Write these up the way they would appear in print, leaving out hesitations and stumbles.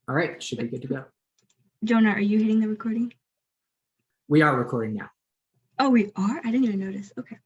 All right, should be good to go. Jonah, are you hitting the recording? We are recording now. Oh, we are? I didn't even notice. Okay.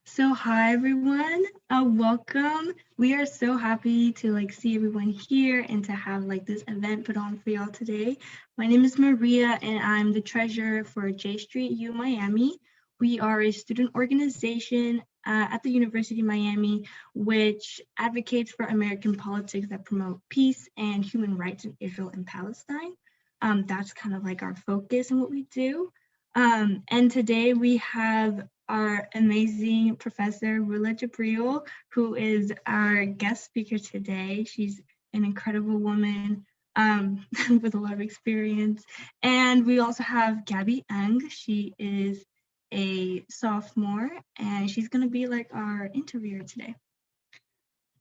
So hi, everyone. Welcome. We are so happy to see everyone here and to have this event put on for y'all today. My name is Maria, and I'm the treasurer for J Street U Miami. We are a student organization at the University of Miami, which advocates for American politics that promote peace and human rights in Israel and Palestine. That's kind of our focus and what we do. And today we have our amazing professor, Rula Jebreal, who is our guest speaker today. She's an incredible woman with a lot of experience. And we also have Gabby Eng. She is a sophomore, and she's going to be our interviewer today.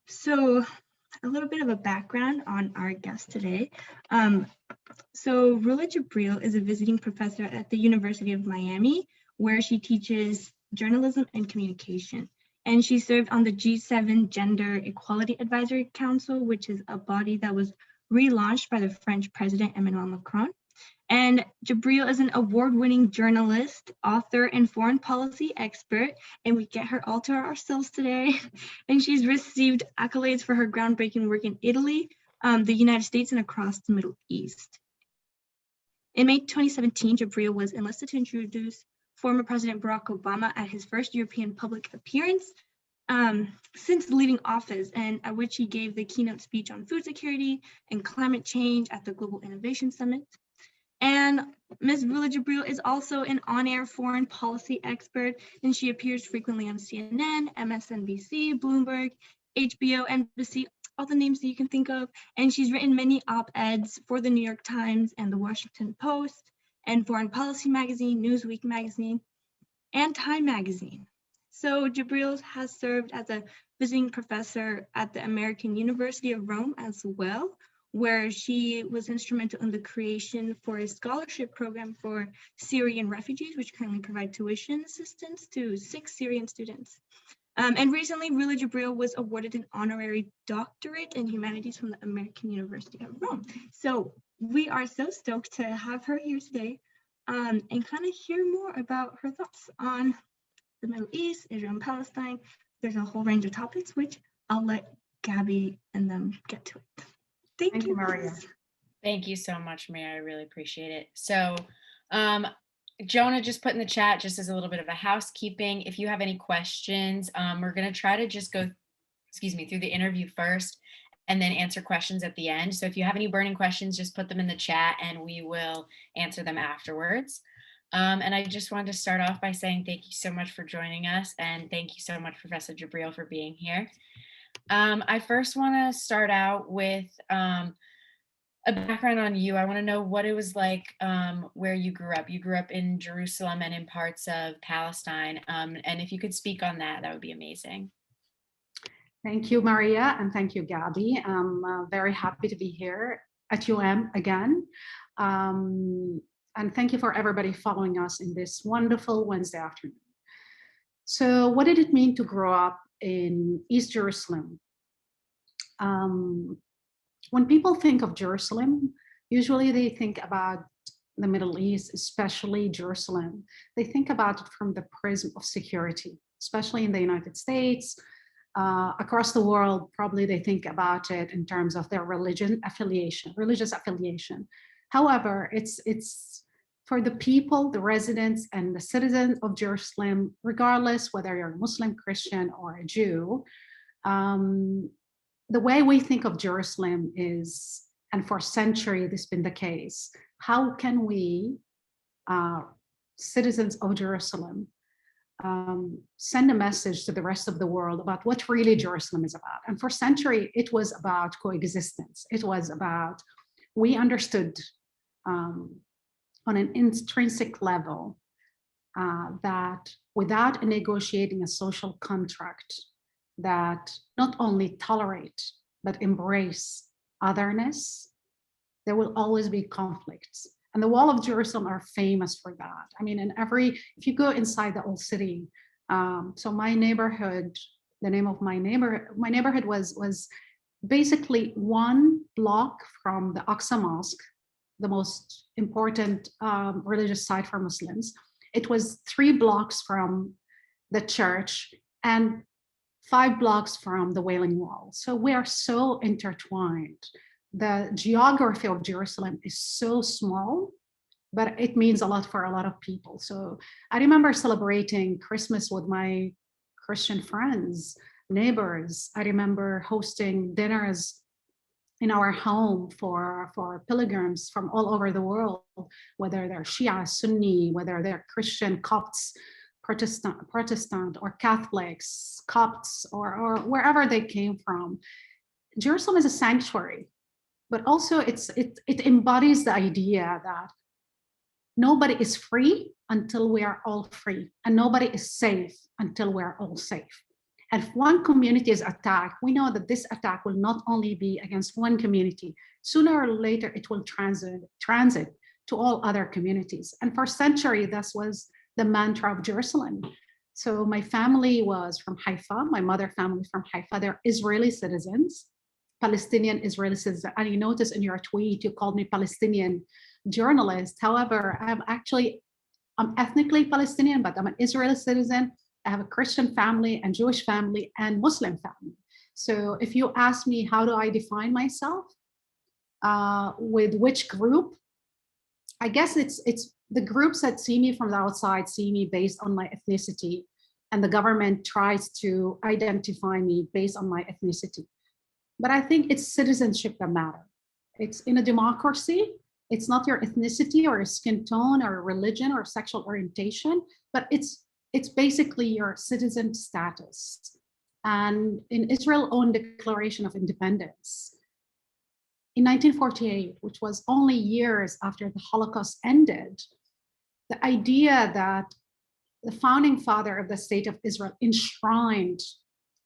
So a little bit of a background on our guest today. So Rula Jebreal is a visiting professor at the University of Miami, where she teaches journalism and communication. And she served on the G7 Gender Equality Advisory Council, which is a body that was relaunched by the French President Emmanuel Macron. And Jebreal is an award-winning journalist, author, and foreign policy expert, and we get her all to ourselves today. And she's received accolades for her groundbreaking work in Italy, the United States, and across the Middle East. In May 2017, Jebreal was enlisted to introduce former President Barack Obama at his first European public appearance since leaving office, and at which he gave the keynote speech on food security and climate change at the Global Innovation Summit. And Ms. Rula Jebreal is also an on-air foreign policy expert, and she appears frequently on CNN, MSNBC, Bloomberg, HBO, NBC, all the names that you can think of. And she's written many op-eds for the New York Times and the Washington Post, and Foreign Policy Magazine, Newsweek Magazine, and Time Magazine. So Jebreal has served as a visiting professor at the American University of Rome as well, where she was instrumental in the creation for a scholarship program for Syrian refugees, which currently provide tuition assistance to 6 Syrian students. And recently, Rula Jebreal was awarded an honorary doctorate in humanities from the American University of Rome. So we are so stoked to have her here today and kind of hear more about her thoughts on the Middle East, Israel and Palestine. There's a whole range of topics, which I'll let Gabby and them get to it. Thank you, Maria. Thank you so much, Maria. I really appreciate it. So Jonah just put in the chat, just as a little bit of a housekeeping, if you have any questions, we're going to try to just go, through the interview first and then answer questions at the end. So if you have any burning questions, just put them in the chat and we will answer them afterwards. And I just wanted to start off by saying thank you so much for joining us, and thank you so much, Professor Jebreal, for being here. I first want to start out with a background on you. I want to know what it was like where you grew up. You grew up in Jerusalem and in parts of Palestine. And if you could speak on that, that would be amazing. Thank you, Maria, and thank you, Gabby. I'm very happy to be here at UM again. And thank you for everybody following us in this wonderful Wednesday afternoon. So what did it mean to grow up in East Jerusalem? When people think of Jerusalem, usually they think about the Middle East, especially Jerusalem. They think about it from the prism of security, especially in the United States. Across the world, probably they think about it in terms of their religious affiliation. However, it's for the people, the residents, and the citizens of Jerusalem, regardless whether you're a Muslim, Christian, or a Jew. The way we think of Jerusalem is, and for centuries this has been the case, how can we, citizens of Jerusalem, send a message to the rest of the world about what really Jerusalem is about? And for centuries, it was about coexistence. It was about, we understood on an intrinsic level that without negotiating a social contract that not only tolerate but embrace otherness, there will always be conflicts. And the Wall of Jerusalem are famous for that. I mean, if you go inside the old city, so my neighborhood, the name of my neighborhood was basically one block from the Aqsa Mosque, the most important religious site for Muslims. It was 3 blocks from the church and 5 blocks from the Wailing Wall. So we are so intertwined. The geography of Jerusalem is so small, but it means a lot for a lot of people. So I remember celebrating Christmas with my Christian friends, neighbors. I remember hosting dinners in our home for pilgrims from all over the world, whether they're Shia, Sunni, whether they're Christian, Copts, Protestant or Catholics, Copts, or wherever they came from. Jerusalem is a sanctuary, but also it embodies the idea that nobody is free until we are all free, and nobody is safe until we are all safe. And if one community is attacked, we know that this attack will not only be against one community. Sooner or later, it will transit to all other communities. And for centuries, this was the mantra of Jerusalem. So my family was from Haifa, my mother family from Haifa. They're Israeli citizens, Palestinian Israeli citizens. And you notice in your tweet, you called me Palestinian journalist. However, I'm ethnically Palestinian, but I'm an Israeli citizen. I have a Christian family and Jewish family and Muslim family. So if you ask me, how do I define myself? With which group? I guess it's the groups that see me from the outside see me based on my ethnicity, and the government tries to identify me based on my ethnicity. But I think it's citizenship that matters. It's in a democracy. It's not your ethnicity or skin tone or religion or sexual orientation, but it's basically your citizen status. And in Israel's own Declaration of Independence, in 1948, which was only years after the Holocaust ended, the idea that the founding father of the state of Israel enshrined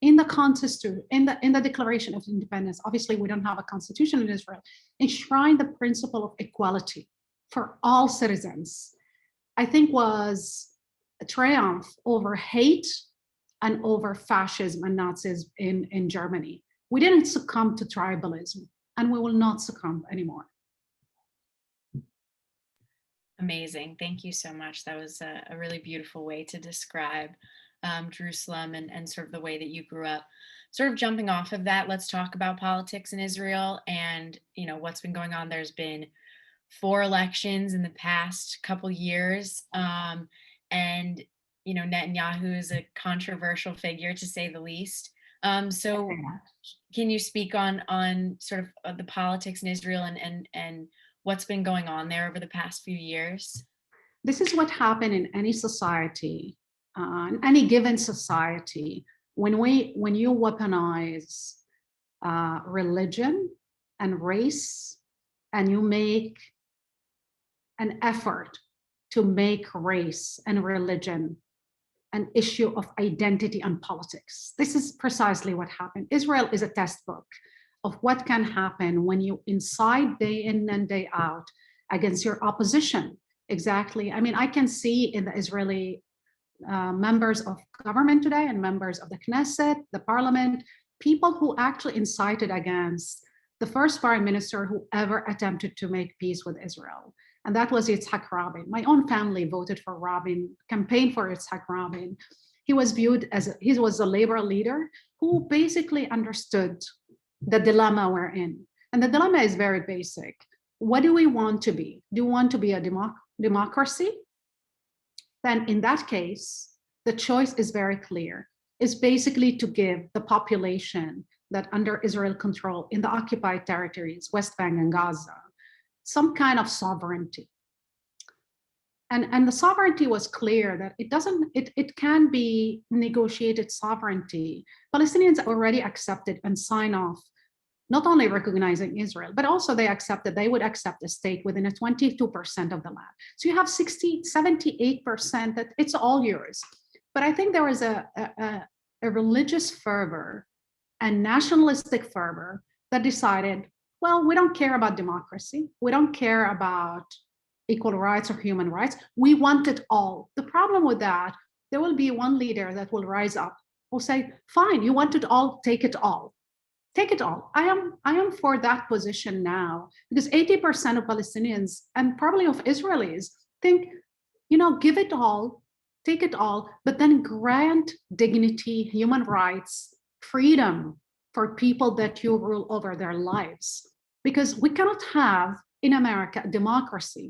in the Constitution, in the Declaration of Independence, obviously we don't have a constitution in Israel, enshrined the principle of equality for all citizens, I think was a triumph over hate and over fascism and Nazis in Germany. We didn't succumb to tribalism, and we will not succumb anymore. Amazing. Thank you so much. That was a really beautiful way to describe Jerusalem and sort of the way that you grew up. Sort of jumping off of that, let's talk about politics in Israel and, what's been going on. There's been 4 elections in the past couple years. And, Netanyahu is a controversial figure, to say the least. So can you speak on sort of the politics in Israel and what's been going on there over the past few years? This is what happened in any society, in any given society, when you weaponize religion and race, and you make an effort to make race and religion an issue of identity and politics. This is precisely what happened. Israel is a test book of what can happen when you incite day in and day out against your opposition. Exactly. I mean, I can see in the Israeli members of government today and members of the Knesset, the parliament, people who actually incited against the first foreign minister who ever attempted to make peace with Israel. And that was Yitzhak Rabin. My own family voted for Rabin, campaigned for Yitzhak Rabin. He was viewed as he was a labor leader who basically understood the dilemma we're in. And the dilemma is very basic. What do we want to be? Do we want to be a democracy? Then in that case, the choice is very clear. It's basically to give the population that under Israel control in the occupied territories, West Bank and Gaza, some kind of sovereignty. And the sovereignty was clear that it can be negotiated sovereignty. Palestinians already accepted and signed off, not only recognizing Israel, but also they accepted they would accept a state within a 22% of the land. So you have 78% that it's all yours. But I think there was a religious fervor and nationalistic fervor that decided, well, we don't care about democracy. We don't care about equal rights or human rights. We want it all. The problem with that, there will be one leader that will rise up, will say, fine, you want it all, take it all. take it all. I am for that position now, because 80% of Palestinians and probably of Israelis think, give it all, take it all, but then grant dignity, human rights, freedom for people that you rule over their lives. Because we cannot have in America a democracy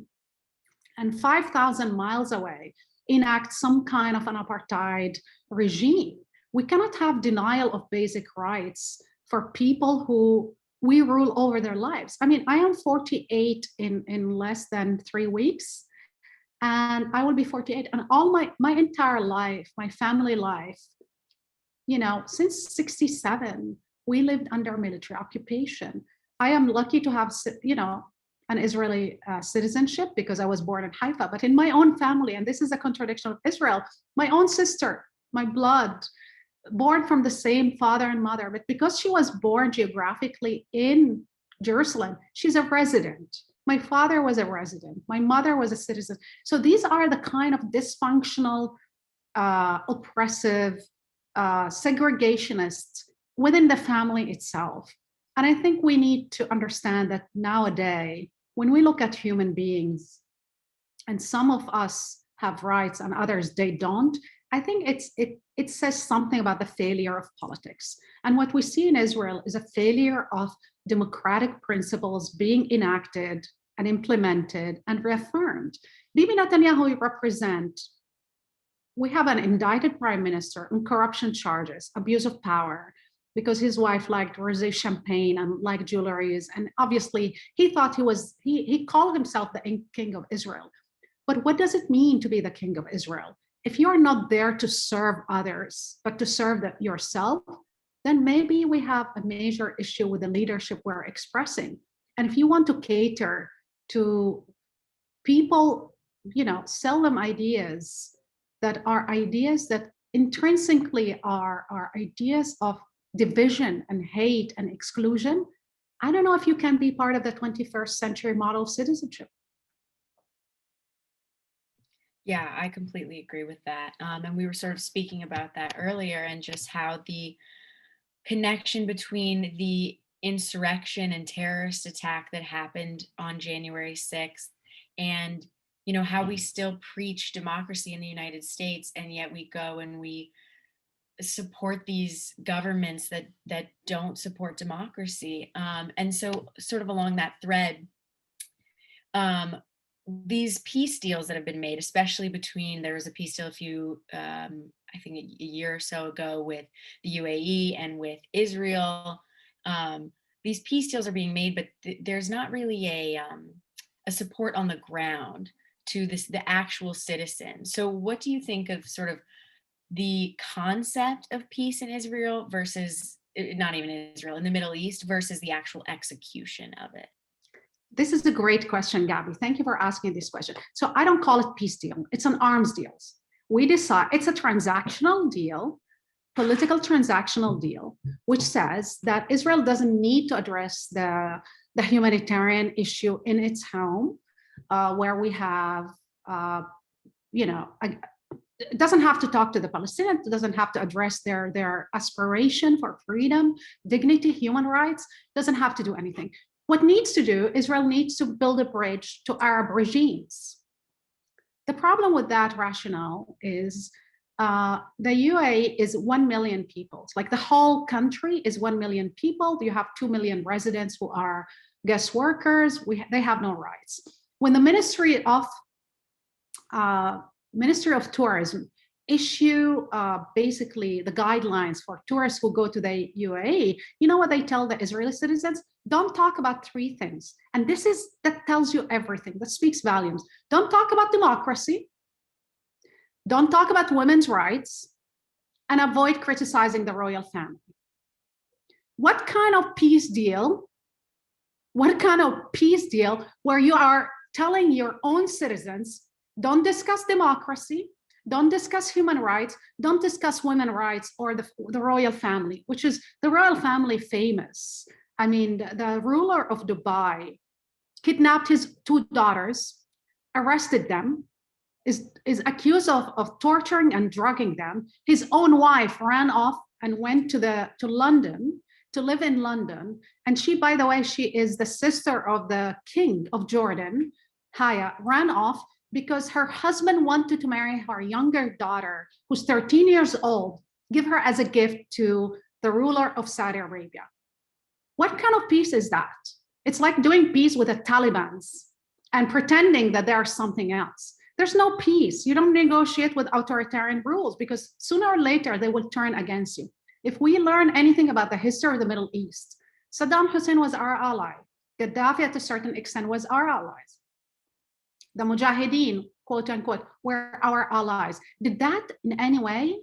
and 5,000 miles away enact some kind of an apartheid regime. We cannot have denial of basic rights for people who we rule over their lives. I mean, I am 48 in less than 3 weeks, and I will be 48. And all my entire life, my family life, since 67, we lived under military occupation. I am lucky to have, an Israeli citizenship because I was born in Haifa, but in my own family, and this is a contradiction of Israel, my own sister, my blood, born from the same father and mother, but because she was born geographically in Jerusalem, she's a resident. My father was a resident. My mother was a citizen. So these are the kind of dysfunctional, oppressive, segregationists within the family itself. And I think we need to understand that nowadays, when we look at human beings, and some of us have rights and others they don't, I think it says something about the failure of politics. And what we see in Israel is a failure of democratic principles being enacted and implemented and reaffirmed. Bibi Netanyahu represent, we have an indicted prime minister on corruption charges, abuse of power, because his wife liked rosé champagne and liked jewelries. And obviously he thought he called himself the king of Israel. But what does it mean to be the king of Israel? If you're not there to serve others, but to serve yourself, then maybe we have a major issue with the leadership we're expressing. And if you want to cater to people, sell them ideas that intrinsically are ideas of division and hate and exclusion, I don't know if you can be part of the 21st century model of citizenship. Yeah, I completely agree with that. And we were sort of speaking about that earlier, and just how the connection between the insurrection and terrorist attack that happened on January 6th and, how we still preach democracy in the United States, and yet we go and we support these governments that don't support democracy. And so sort of along that thread, these peace deals that have been made, especially there was a peace deal I think a year or so ago with the UAE and with Israel. These peace deals are being made, but there's not really a support on the ground to the actual citizen. So what do you think of sort of the concept of peace in Israel versus, not even in Israel, in the Middle East, versus the actual execution of it? This is a great question, Gabby. Thank you for asking this question. So I don't call it peace deal. It's an arms deal. We decide it's a transactional deal, political transactional deal, which says that Israel doesn't need to address the humanitarian issue in its home, where we have, it doesn't have to talk to the Palestinians, it doesn't have to address their aspiration for freedom, dignity, human rights, doesn't have to do anything. What needs to do, Israel needs to build a bridge to Arab regimes. The problem with that rationale is the UAE is 1 million people. It's like the whole country is 1 million people. You have 2 million residents who are guest workers. They have no rights. When the Ministry of Tourism issue basically the guidelines for tourists who go to the UAE, you know what they tell the Israeli citizens? Don't talk about 3 things. And that tells you everything, that speaks volumes. Don't talk about democracy, don't talk about women's rights, and avoid criticizing the royal family. What kind of peace deal where you are telling your own citizens, don't discuss democracy, don't discuss human rights, don't discuss women's rights or the royal family, which is the royal family famous. I mean, the ruler of Dubai kidnapped his 2 daughters, arrested them, is accused of torturing and drugging them. His own wife ran off and went to London to live in London. And she, by the way, she is the sister of the king of Jordan, Haya, ran off because her husband wanted to marry her younger daughter, who's 13 years old, give her as a gift to the ruler of Saudi Arabia. What kind of peace is that? It's like doing peace with the Talibans and pretending that there's something else. There's no peace. You don't negotiate with authoritarian rules because sooner or later they will turn against you. If we learn anything about the history of the Middle East, Saddam Hussein was our ally. Gaddafi, at a certain extent, was our allies. The Mujahideen, quote unquote, were our allies. Did that in any way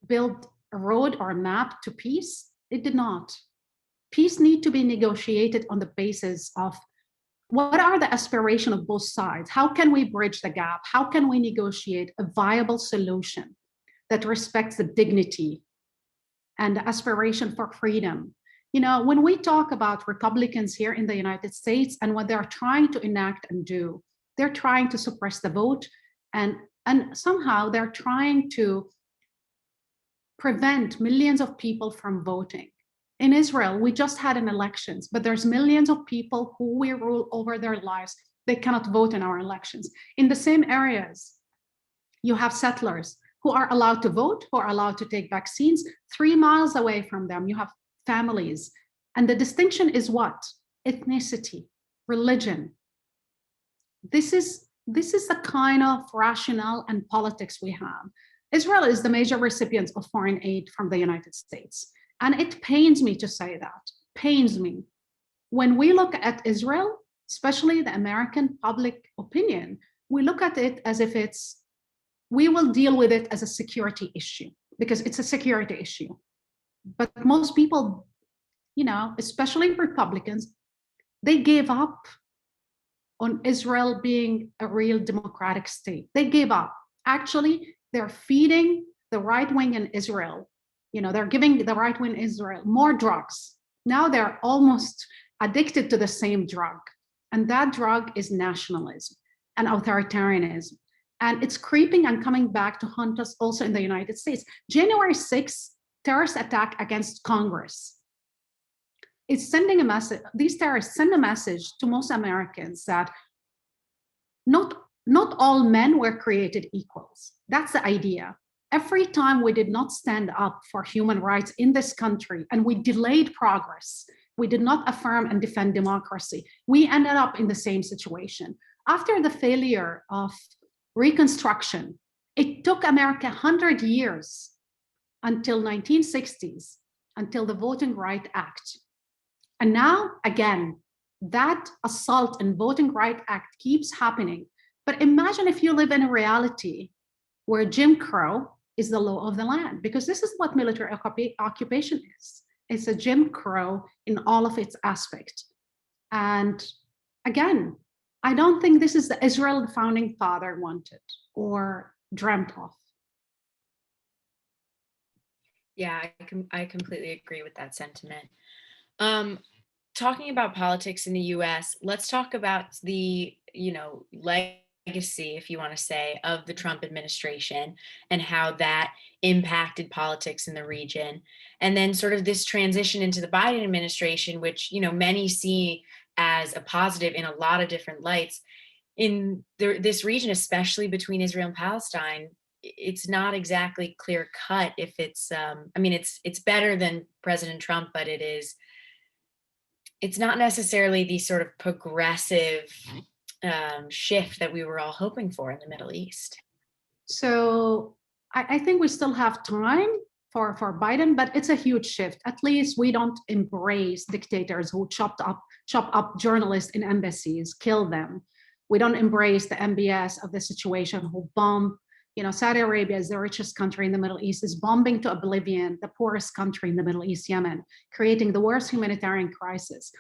build a road or a map to peace? It did not. Peace needs to be negotiated on the basis of what are the aspirations of both sides? How can we bridge the gap? How can we negotiate a viable solution that respects the dignity and the aspiration for freedom? You know, when we talk about Republicans here in the United States and what they're trying to enact and do, they're trying to suppress the vote, and somehow they're trying to prevent millions of people from voting. In Israel, we just had an elections, but there's millions of people who we rule over their lives. They cannot vote in our elections. In the same areas, you have settlers who are allowed to vote, who are allowed to take vaccines. 3 miles away from them, you have families. And the distinction is what? Ethnicity, religion. This is the kind of rationale and politics we have. Israel is the major recipient of foreign aid from the United States. And it pains me to say that, pains me. When we look at Israel, especially the American public opinion, we look at it as if we will deal with it as a security issue because it's a security issue. But most people, you know, especially Republicans, they gave up on Israel being a real democratic state. They gave up. Actually, they're feeding the right wing in Israel. You know, they're giving the right wing in Israel more drugs. Now they're almost addicted to the same drug. And that drug is nationalism and authoritarianism. And it's creeping and coming back to haunt us also in the United States. January 6th, terrorist attack against Congress. It's sending a message, these terrorists send a message to most Americans that not all men were created equals. That's the idea. Every time we did not stand up for human rights in this country and we delayed progress, we did not affirm and defend democracy, we ended up in the same situation. After the failure of Reconstruction, it took America 100 years until 1960s, until the Voting Rights Act. And now, again, that assault and Voting Rights Act keeps happening. But imagine if you live in a reality where Jim Crow is the law of the land, because this is what military occupation is. It's a Jim Crow in all of its aspects. And again, I don't think this is the Israel the founding father wanted or dreamt of. Yeah, I completely agree with that sentiment. Talking about politics in the US, let's talk about the, legacy, if you want to say, of the Trump administration and how that impacted politics in the region. And then sort of this transition into the Biden administration, which, many see as a positive in a lot of different lights. In this region, especially between Israel and Palestine, it's not exactly clear cut if it's, it's better than President Trump, but it's not necessarily the sort of progressive shift that we were all hoping for in the Middle East. So I think we still have time for Biden, but it's a huge shift. At least we don't embrace dictators who chop up journalists in embassies, kill them. We don't embrace the MBS of the situation who bomb. Saudi Arabia is the richest country in the Middle East, is bombing to oblivion the poorest country in the Middle East, Yemen, creating the worst humanitarian crisis.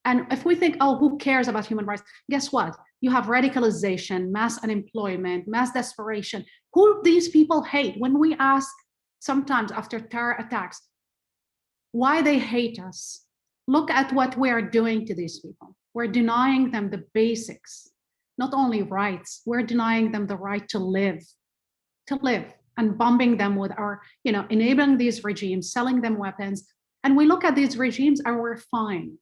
And if we think, oh, who cares about human rights? Guess what? You have radicalization, mass unemployment, mass desperation. Who these people hate? When we ask sometimes after terror attacks, why they hate us, look at what we are doing to these people. We're denying them the basics, not only rights, we're denying them the right to live, and bombing them with our, enabling these regimes, selling them weapons, And we look at these regimes and we're fine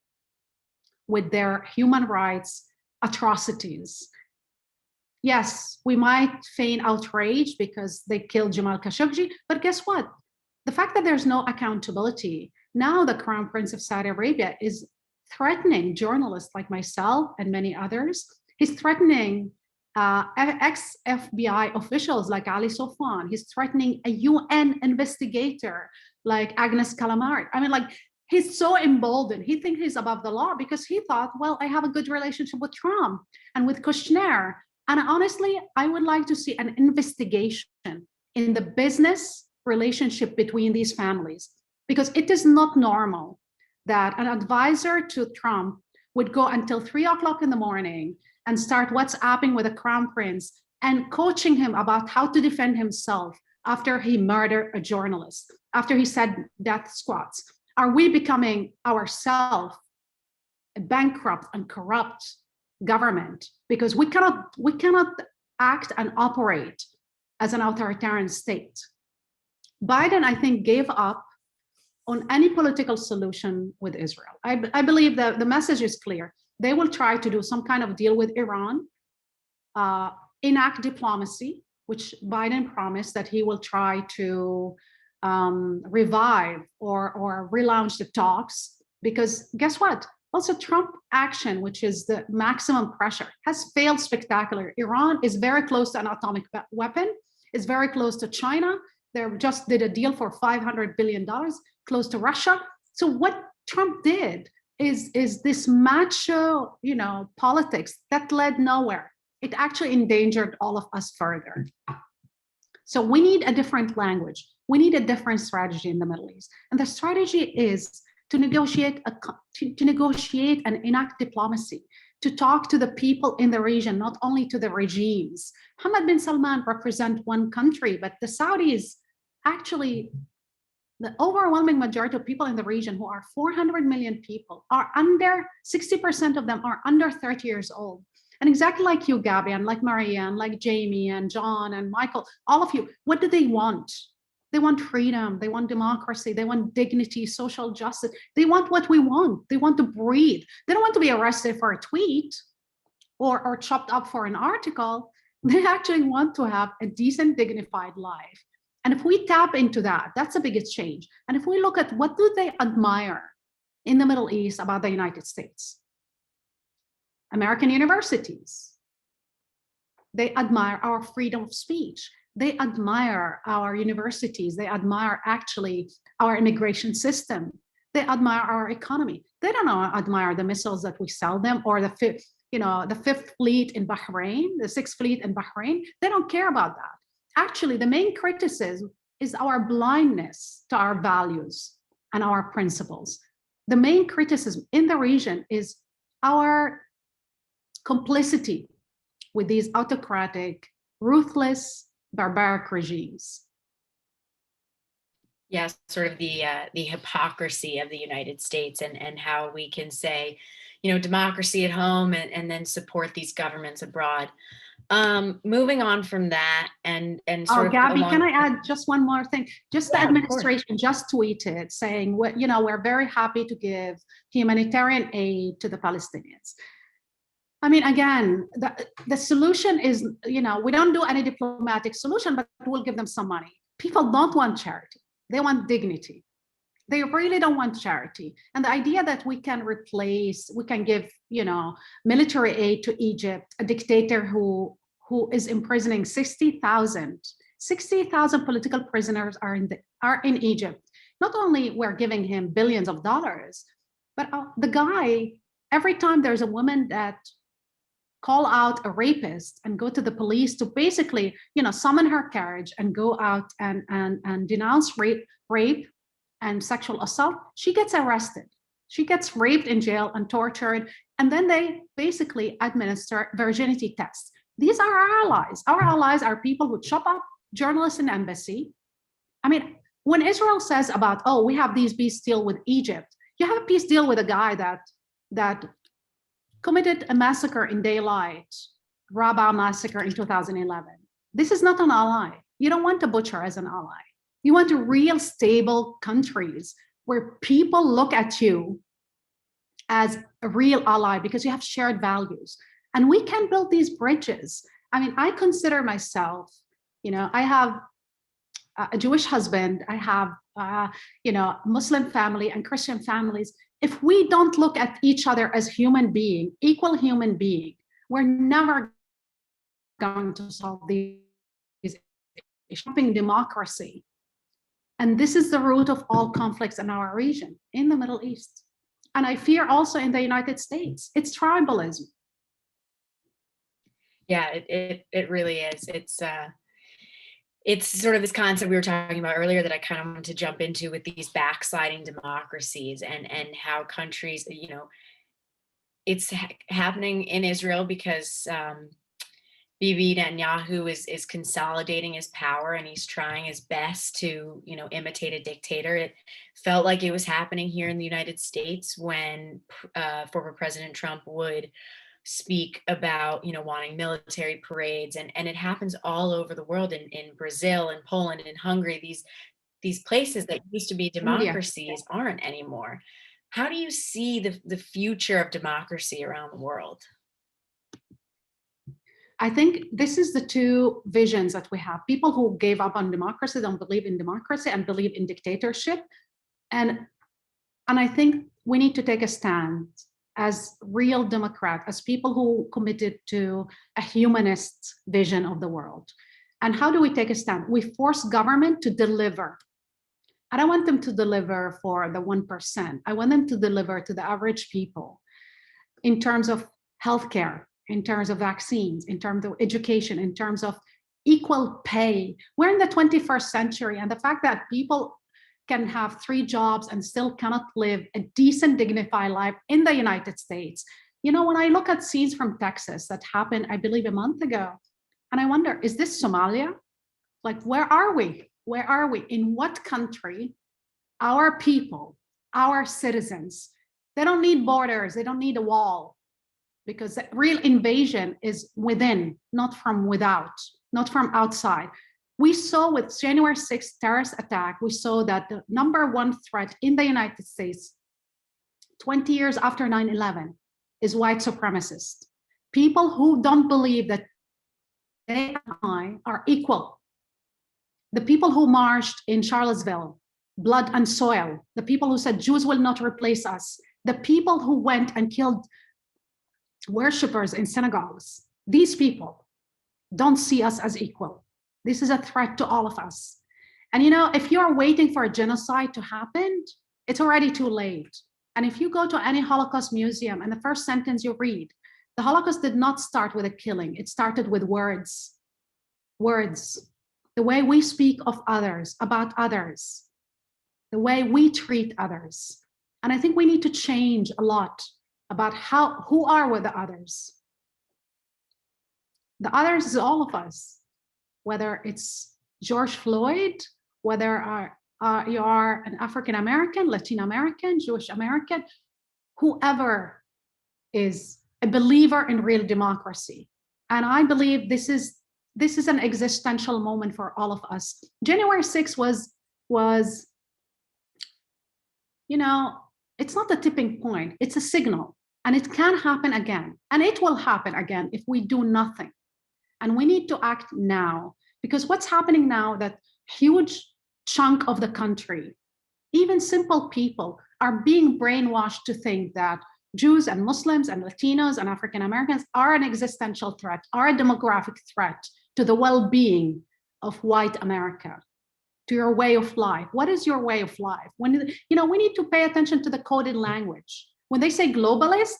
with their human rights atrocities. Yes, we might feign outrage because they killed Jamal Khashoggi, but guess what? The fact that there's no accountability, now the Crown Prince of Saudi Arabia is threatening journalists like myself and many others. He's threatening ex-FBI officials like Ali Sofwan. He's threatening a UN investigator like Agnes Calamari. I mean, like, he's so emboldened. He thinks he's above the law because he thought, well, I have a good relationship with Trump and with Kushnir. And honestly, I would like to see an investigation in the business relationship between these families, because it is not normal that an advisor to Trump would go until 3 o'clock in the morning and start WhatsApping with a crown prince and coaching him about how to defend himself after he murdered a journalist, after he said death squads. Are we becoming ourselves a bankrupt and corrupt government because we cannot act and operate as an authoritarian state? Biden, I think, gave up on any political solution with Israel. I believe that the message is clear. They will try to do some kind of deal with Iran, enact diplomacy, which Biden promised that he will try to revive or relaunch the talks, because guess what? Also, Trump action, which is the maximum pressure, has failed spectacularly. Iran is very close to an atomic weapon, is very close to China. They just did a deal for $500 billion, close to Russia. So what Trump did is this macho, politics that led nowhere. It actually endangered all of us further. So we need a different language. We need a different strategy in the Middle East. And the strategy is to negotiate and enact diplomacy, to talk to the people in the region, not only to the regimes. Mohammed bin Salman represents one country, but the Saudis, actually, the overwhelming majority of people in the region, who are 400 million people, are under, 60% of them are under 30 years old. And exactly like you, Gabby, and like Maria, and like Jamie, and John, and Michael, all of you, what do they want? They want freedom, they want democracy, they want dignity, social justice. They want what we want. They want to breathe. They don't want to be arrested for a tweet or chopped up for an article. They actually want to have a decent, dignified life. And if we tap into that, that's the biggest change. And if we look at what do they admire in the Middle East about the United States? American universities. They admire our freedom of speech. They admire our universities. They admire actually our immigration system. They admire our economy. They don't admire the missiles that we sell them, or the fifth fleet in Bahrain, the sixth fleet in Bahrain. They don't care about that. Actually, the main criticism is our blindness to our values and our principles. The main criticism in the region is our complicity with these autocratic, ruthless, barbaric regimes. Yes, sort of the hypocrisy of the United States and how we can say, democracy at home and then support these governments abroad. Moving on from that and sort of Gabby, can I add just one more thing? Just the administration just tweeted saying, we're very happy to give humanitarian aid to the Palestinians. I mean, again, the solution is, we don't do any diplomatic solution, but we'll give them some money. People don't want charity. They want dignity. They really don't want charity. And the idea that we can give, military aid to Egypt, a dictator who is imprisoning 60,000 political prisoners are in Egypt. Not only we're giving him billions of dollars, but the guy, every time there's a woman that call out a rapist and go to the police to basically, summon her carriage and go out and denounce rape and sexual assault, she gets arrested. She gets raped in jail and tortured, and then they basically administer virginity tests. These are our allies. Our allies are people who chop up journalists in embassy. I mean, when Israel says about, we have these peace deal with Egypt, you have a peace deal with a guy that committed a massacre in daylight, Rabaa massacre in 2011. This is not an ally. You don't want a butcher as an ally. You want real stable countries where people look at you as a real ally because you have shared values. And we can build these bridges. I mean, I consider myself, I have a Jewish husband, I have, Muslim family and Christian families. If we don't look at each other as human being, equal human being, we're never going to solve these issues. Democracy. And this is the root of all conflicts in our region, in the Middle East. And I fear also in the United States, it's tribalism. Yeah, it really is. It's sort of this concept we were talking about earlier that I kind of wanted to jump into with these backsliding democracies and how countries, it's happening in Israel because Bibi Netanyahu is consolidating his power and he's trying his best to, imitate a dictator. It felt like it was happening here in the United States when former President Trump would speak about, wanting military parades, and it happens all over the world, in Brazil and Poland and Hungary. These places that used to be democracies aren't anymore. How do you see the future of democracy around the world? I think this is the two visions that we have. People who gave up on democracy, don't believe in democracy and believe in dictatorship. And I think we need to take a stand as real Democrats, as people who committed to a humanist vision of the world. And how do we take a stand? We force government to deliver. I don't want them to deliver for the 1%. I want them to deliver to the average people in terms of healthcare, in terms of vaccines, in terms of education, in terms of equal pay. We're in the 21st century, and the fact that people can have 3 jobs and still cannot live a decent, dignified life in the United States. When I look at scenes from Texas that happened, I believe, a month ago, and I wonder, is this Somalia? Like, where are we? Where are we? In what country? Our people, our citizens, they don't need borders, they don't need a wall, because the real invasion is within, not from without, not from outside. We saw with January 6th terrorist attack, we saw that the number one threat in the United States, 20 years after 9/11, is white supremacists. People who don't believe that they and I are equal. The people who marched in Charlottesville, blood and soil, the people who said Jews will not replace us, the people who went and killed worshippers in synagogues, these people don't see us as equal. This is a threat to all of us. And if you're waiting for a genocide to happen, it's already too late. And if you go to any Holocaust museum and the first sentence you read, the Holocaust did not start with a killing. It started with words. Words. The way we speak of others, about others, the way we treat others. And I think we need to change a lot about who are with the others. The others is all of us, whether it's George Floyd, whether you are an African American, Latin American, Jewish American, whoever is a believer in real democracy. And I believe this is an existential moment for all of us. January 6th was it's not a tipping point, it's a signal, and it can happen again, and it will happen again if we do nothing. And we need to act now, because what's happening now, that huge chunk of the country, even simple people, are being brainwashed to think that Jews and Muslims and Latinos and African Americans are an existential threat, are a demographic threat to the well-being of white America, to your way of life. What is your way of life? We need to pay attention to the coded language. When they say globalist,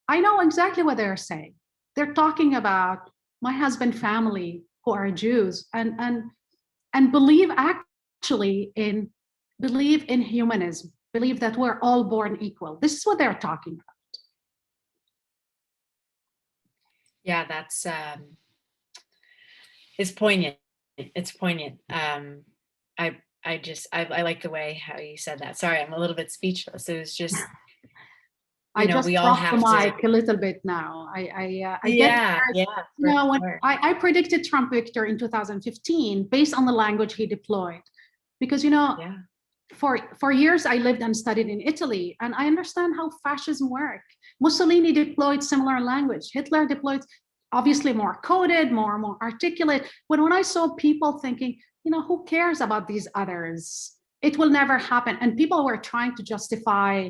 I know exactly what they're saying. They're talking about my husband's family who are Jews and believe in humanism, believe that we're all born equal. This is what they're talking about. Yeah, that's it's poignant. It's poignant. I like the way how you said that. Sorry, I'm a little bit speechless. It was just, I just we all dropped have the mic to. a little bit now. I Yeah, get, yeah. when I predicted Trump victory in 2015 based on the language he deployed, because Yeah. for years, I lived and studied in Italy, and I understand how fascism works. Mussolini deployed similar language. Hitler deployed, obviously more coded, more articulate. When I saw people thinking, who cares about these others? It will never happen. And people were trying to justify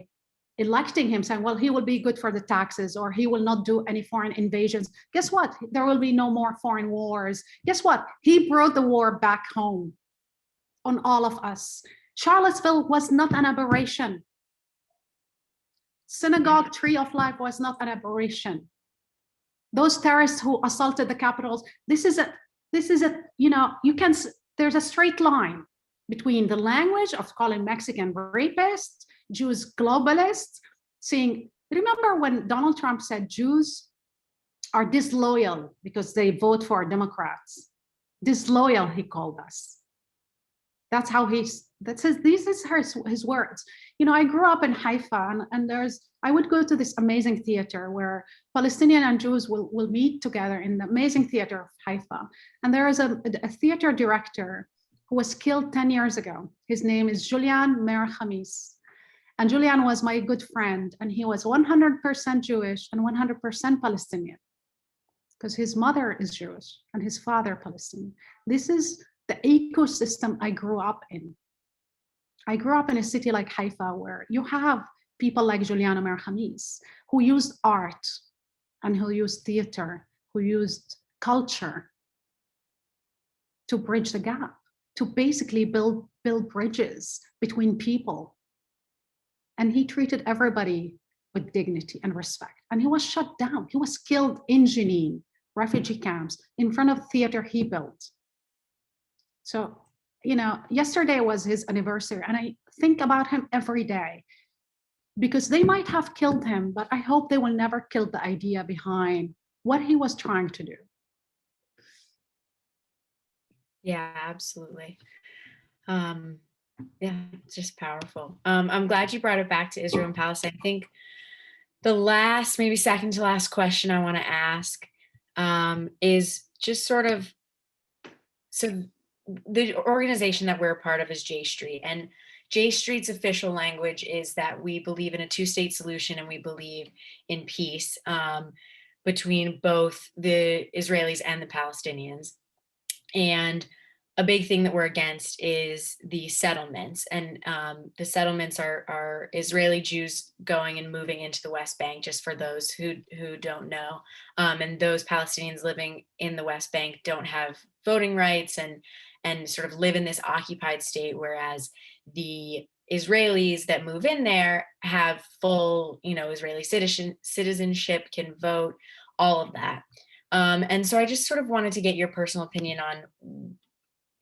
electing him, saying, well, he will be good for the taxes, or he will not do any foreign invasions. Guess what? There will be no more foreign wars. Guess what? He brought the war back home on all of us. Charlottesville was not an aberration. Synagogue Tree of Life was not an aberration. Those terrorists who assaulted the capitals, there's a straight line between the language of calling Mexican rapists, Jews globalists, remember when Donald Trump said Jews are disloyal because they vote for Democrats? Disloyal, he called us. That's how these are his words. I grew up in Haifa, and I would go to this amazing theater where Palestinian and Jews will meet together in the amazing theater of Haifa. And there is a theater director who was killed 10 years ago. His name is Julian Mer Khamis. And Julian was my good friend, and he was 100% Jewish and 100% Palestinian, because his mother is Jewish and his father Palestinian. This is the ecosystem I grew up in. I grew up in a city like Haifa, where you have people like Juliana Mer Khamis, who used art and who used theater, who used culture to bridge the gap, to basically build bridges between people. And he treated everybody with dignity and respect. And he was shut down. He was killed in Jenin, refugee camps, in front of theater he built. So, yesterday was his anniversary, and I think about him every day, because they might have killed him, but I hope they will never kill the idea behind what he was trying to do. Yeah, absolutely. Yeah, it's just powerful. I'm glad you brought it back to Israel and Palestine. I think the last, maybe second to last question I want to ask is just sort of, so the organization that we're a part of is J Street, and J Street's official language is that we believe in a two-state solution, and we believe in peace between both the Israelis and the Palestinians. And a big thing that we're against is the settlements, and the settlements are Israeli Jews going and moving into the West Bank, just for those who don't know, and those Palestinians living in the West Bank don't have voting rights and sort of live in this occupied state, whereas the Israelis that move in there have full, Israeli citizenship, can vote, all of that. And so I just sort of wanted to get your personal opinion on,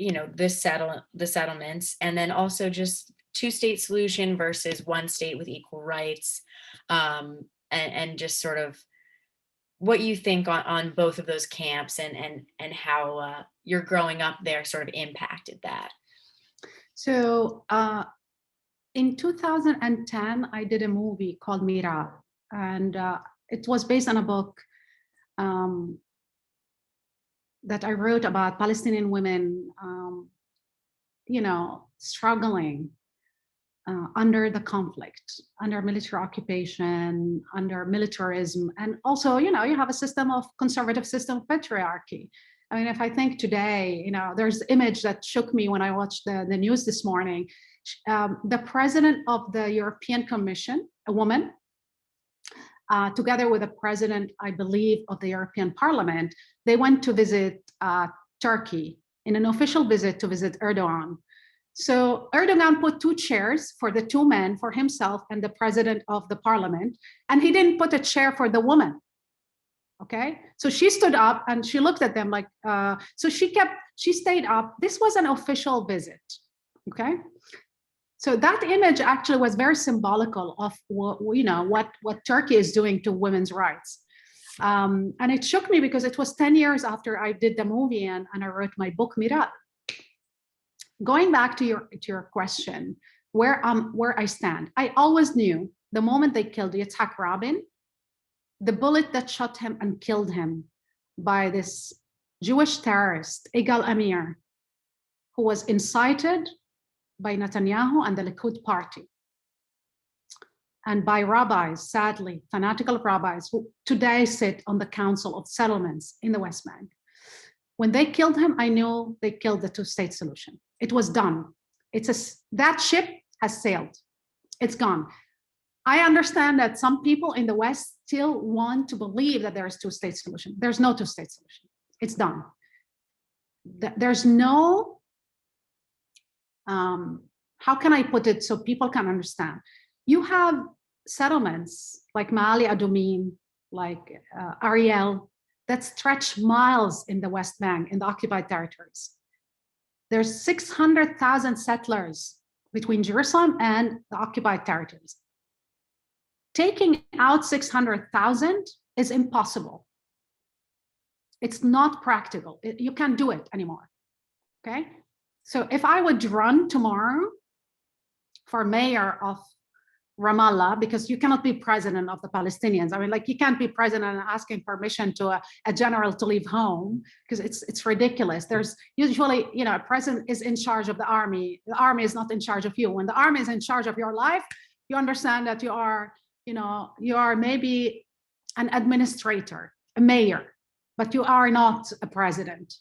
the settlements, and then also just two-state solution versus one state with equal rights, and just sort of what you think on both of those camps, and how your growing up there sort of impacted that. So in 2010, I did a movie called María, and it was based on a book that I wrote about Palestinian women, struggling under the conflict, under military occupation, under militarism. And also, you have a system of conservative system of patriarchy. I mean, if I think today, there's an image that shook me when I watched the news this morning. The president of the European Commission, a woman, together with the president, I believe, of the European Parliament, they went to visit Turkey in an official visit to visit Erdogan. So Erdogan put 2 chairs for the 2 men, for himself and the president of the parliament, and he didn't put a chair for the woman. Okay, so she stood up and she looked at them like, so she stayed up. This was an official visit. Okay. So that image actually was very symbolical of what Turkey is doing to women's rights. And it shook me because it was 10 years after I did the movie and I wrote my book, Mirat. Going back to your question, where I stand, I always knew the moment they killed Yitzhak Rabin, the bullet that shot him and killed him by this Jewish terrorist, Igal Amir, who was incited by Netanyahu and the Likud party, and by rabbis, sadly, fanatical rabbis who today sit on the Council of Settlements in the West Bank. When they killed him, I knew they killed the two-state solution. It was done. That ship has sailed. It's gone. I understand that some people in the West still want to believe that there is two-state solution. There's no two-state solution. It's done. There's no, how can I put it so people can understand? You have settlements like Mejía-Botero, like Ariel, that stretch miles in the West Bank, in the occupied territories. There's 600,000 settlers between Jerusalem and the occupied territories. Taking out 600,000 is impossible. It's not practical. You can't do it anymore, okay? So if I would run tomorrow for mayor of Ramallah, because you cannot be president of the Palestinians. I mean, like, you can't be president and asking permission to a general to leave home, because it's ridiculous. There's usually, you know, a president is in charge of the army. The army is not in charge of you. When the army is in charge of your life, you understand that you are, you know, you are maybe an administrator, a mayor, but you are not a president.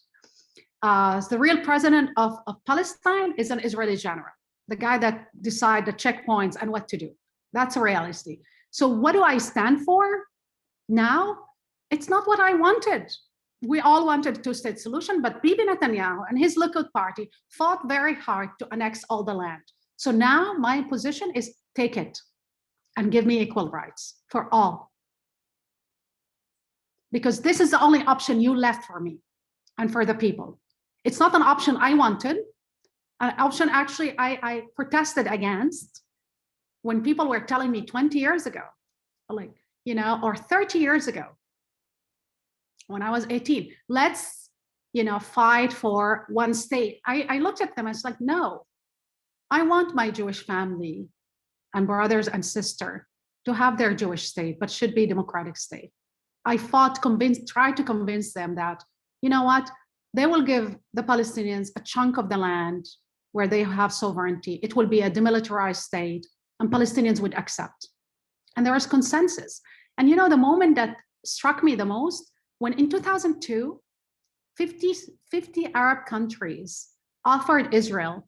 The real president of Palestine is an Israeli general, the guy that decide the checkpoints and what to do. That's a reality. So what do I stand for now? It's not what I wanted. We all wanted a two-state solution, but Bibi Netanyahu and his Likud party fought very hard to annex all the land. So now my position is take it and give me equal rights for all. Because this is the only option you left for me and for the people. It's not an option I wanted, an option actually I protested against when people were telling me 20 years ago, like, you know, or 30 years ago, when I was 18, let's, you know, fight for one state. I looked at them, I was like, no, I want my Jewish family and brothers and sisters to have their Jewish state, but should be democratic state. I fought, tried to convince them that, you know what, they will give the Palestinians a chunk of the land where they have sovereignty. It will be a demilitarized state, and Palestinians would accept. And there was consensus. And you know, the moment that struck me the most, when in 2002, 50 Arab countries offered Israel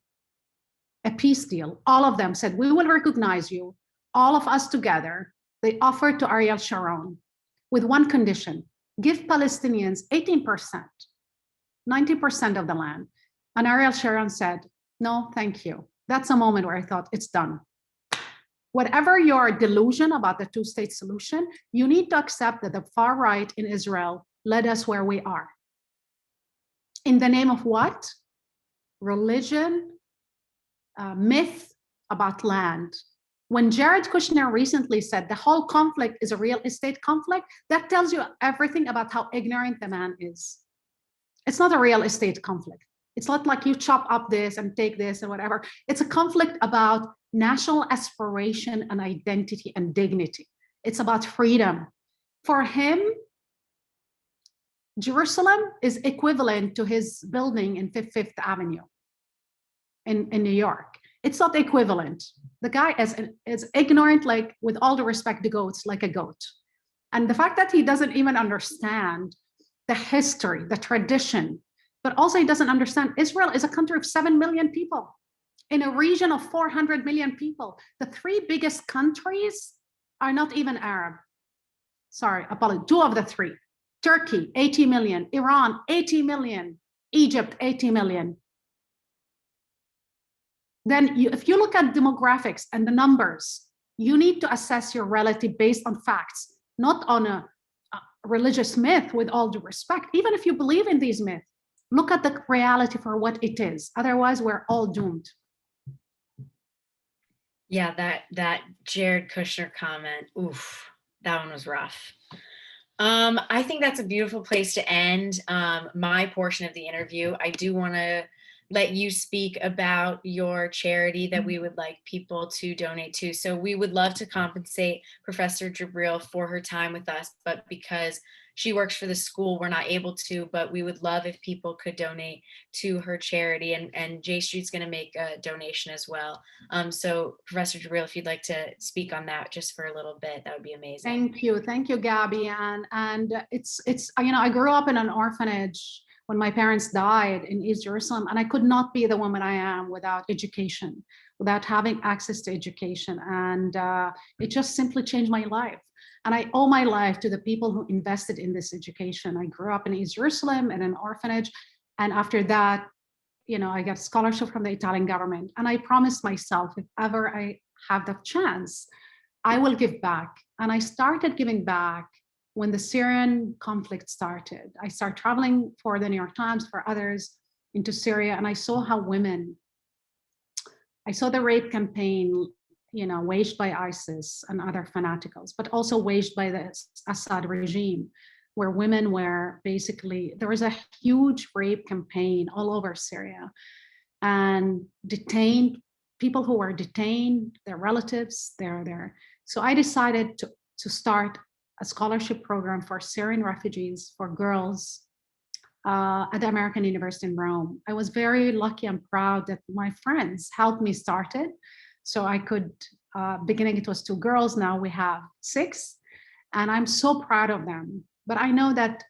a peace deal. All of them said, we will recognize you, all of us together. They offered to Ariel Sharon with one condition: give Palestinians 18%, 90% of the land. And Ariel Sharon said, no, thank you. That's a moment where I thought, it's done. Whatever your delusion about the two-state solution, you need to accept that the far right in Israel led us where we are. In the name of what? Religion, myth about land. When Jared Kushnir recently said the whole conflict is a real estate conflict, that tells you everything about how ignorant the man is. It's not a real estate conflict. It's not like you chop up this and take this and whatever. It's a conflict about national aspiration and identity and dignity. It's about freedom. For him, Jerusalem is equivalent to his building in Fifth Avenue in New York. It's not equivalent. The guy is ignorant, like, with all the respect, the goats, like a goat. And the fact that he doesn't even understand the history, the tradition, but also he doesn't understand Israel is a country of 7 million people in a region of 400 million people. The three biggest countries are not even Arab. Sorry, apologies, 2 of the 3. Turkey, 80 million, Iran, 80 million, Egypt, 80 million. Then if you look at demographics and the numbers, you need to assess your relative based on facts, not on a religious myth, with all due respect. Even if you believe in these myths, look at the reality for what it is. Otherwise, we're all doomed. Yeah, that Jared Kushner comment, oof, that one was rough. I think that's a beautiful place to end my portion of the interview. I do want to let you speak about your charity that we would like people to donate to. So we would love to compensate Professor Jebreal for her time with us, but because she works for the school. We're not able to, but we would love if people could donate to her charity, and J Street's going to make a donation as well. So Professor Jebreal, if you'd like to speak on that just for a little bit, that would be amazing. Thank you, Gabby. And it's I grew up in an orphanage when my parents died in East Jerusalem, and I could not be the woman I am without education, without having access to education. And it just simply changed my life. And I owe my life to the people who invested in this education. I grew up in East Jerusalem in an orphanage. And after that, I got a scholarship from the Italian government. And I promised myself, if ever I have the chance, I will give back. And I started giving back when the Syrian conflict started. I started traveling for the New York Times, for others, into Syria, and I saw how I saw the rape campaign, waged by ISIS and other fanaticals, but also waged by the Assad regime, where women were basically, there was a huge rape campaign all over Syria, and detained, people who were detained, their relatives, they're there. So I decided to start a scholarship program for Syrian refugees, for girls, at the American University in Rome. I was very lucky and proud that my friends helped me start it. So I could, beginning it was 2 girls, now we have 6, and I'm so proud of them. But I know that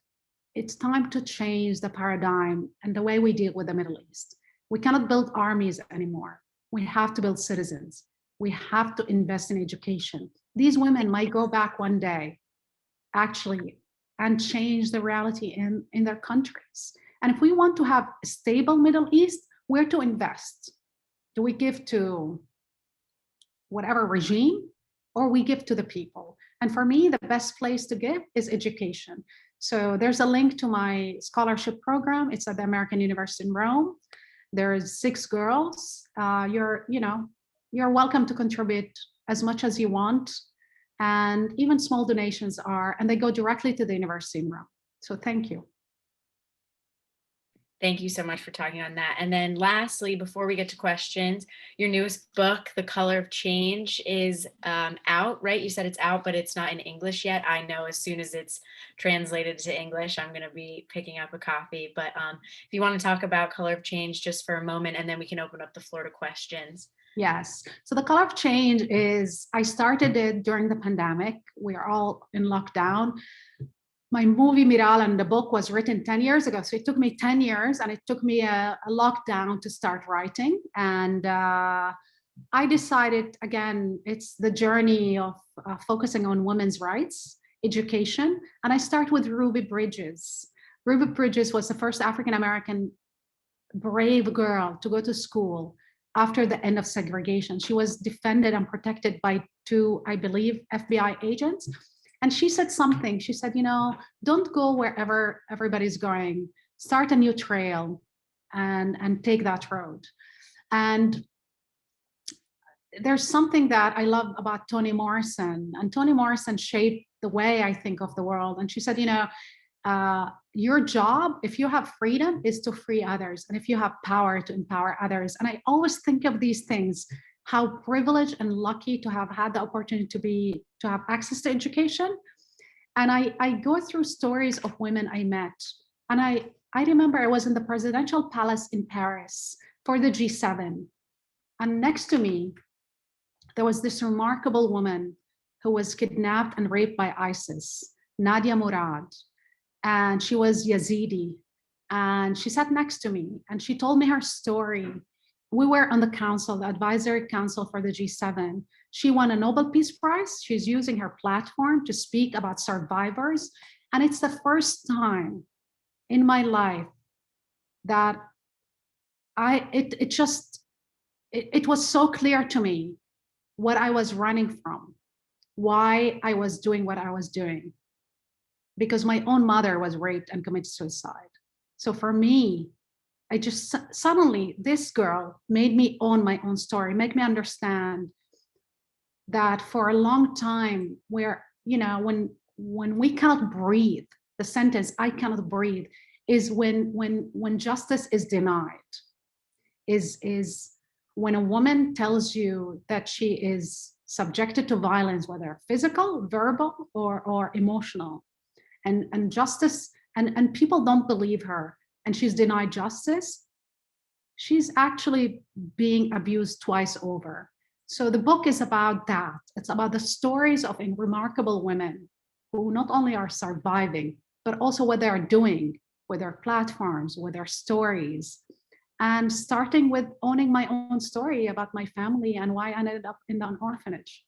it's time to change the paradigm and the way we deal with the Middle East. We cannot build armies anymore. We have to build citizens. We have to invest in education. These women might go back one day, actually, and change the reality in their countries. And if we want to have a stable Middle East, where to invest? Do we give to whatever regime, or we give to the people? And for me, the best place to give is education. So there's a link to my scholarship program. It's at the American University in Rome. There's 6 girls. You're welcome to contribute as much as you want. And even small donations and they go directly to the University in Rome. So thank you. Thank you so much for talking on that. And then lastly, before we get to questions, your newest book, The Color of Change, is out, right? You said it's out, but it's not in English yet. I know as soon as it's translated to English, I'm going to be picking up a copy. But if you want to talk about Color of Change just for a moment, and then we can open up the floor to questions. Yes. So The Color of Change is, I started it during the pandemic. We are all in lockdown. My movie Miral and the book was written 10 years ago. So it took me 10 years, and it took me a lockdown to start writing. And I decided, again, it's the journey of focusing on women's rights, education. And I start with Ruby Bridges. Ruby Bridges was the first African-American brave girl to go to school after the end of segregation. She was defended and protected by 2, I believe, FBI agents. And she said something. She said, don't go wherever everybody's going. Start a new trail and take that road. And there's something that I love about Toni Morrison. And Toni Morrison shaped the way I think of the world. And she said, your job, if you have freedom, is to free others. And if you have power, to empower others. And I always think of these things, how privileged and lucky to have had the opportunity to have access to education. And I go through stories of women I met. And I remember I was in the presidential palace in Paris for the G7. And next to me, there was this remarkable woman who was kidnapped and raped by ISIS, Nadia Murad. And she was Yazidi. And she sat next to me and she told me her story. We were on the council, the advisory council for the G7. She won a Nobel Peace Prize. She's using her platform to speak about survivors. And it's the first time in my life that it was so clear to me what I was running from, why I was doing what I was doing, because my own mother was raped and committed suicide. So for me, I just suddenly, this girl made me own my own story, make me understand that for a long time, where, when we cannot breathe, the sentence "I cannot breathe" is when justice is denied, is when a woman tells you that she is subjected to violence, whether physical, verbal, or emotional. and justice, and people don't believe her, and she's denied justice, she's actually being abused twice over. So the book is about that. It's about the stories of remarkable women who not only are surviving, but also what they are doing with their platforms, with their stories, and starting with owning my own story about my family and why I ended up in an orphanage.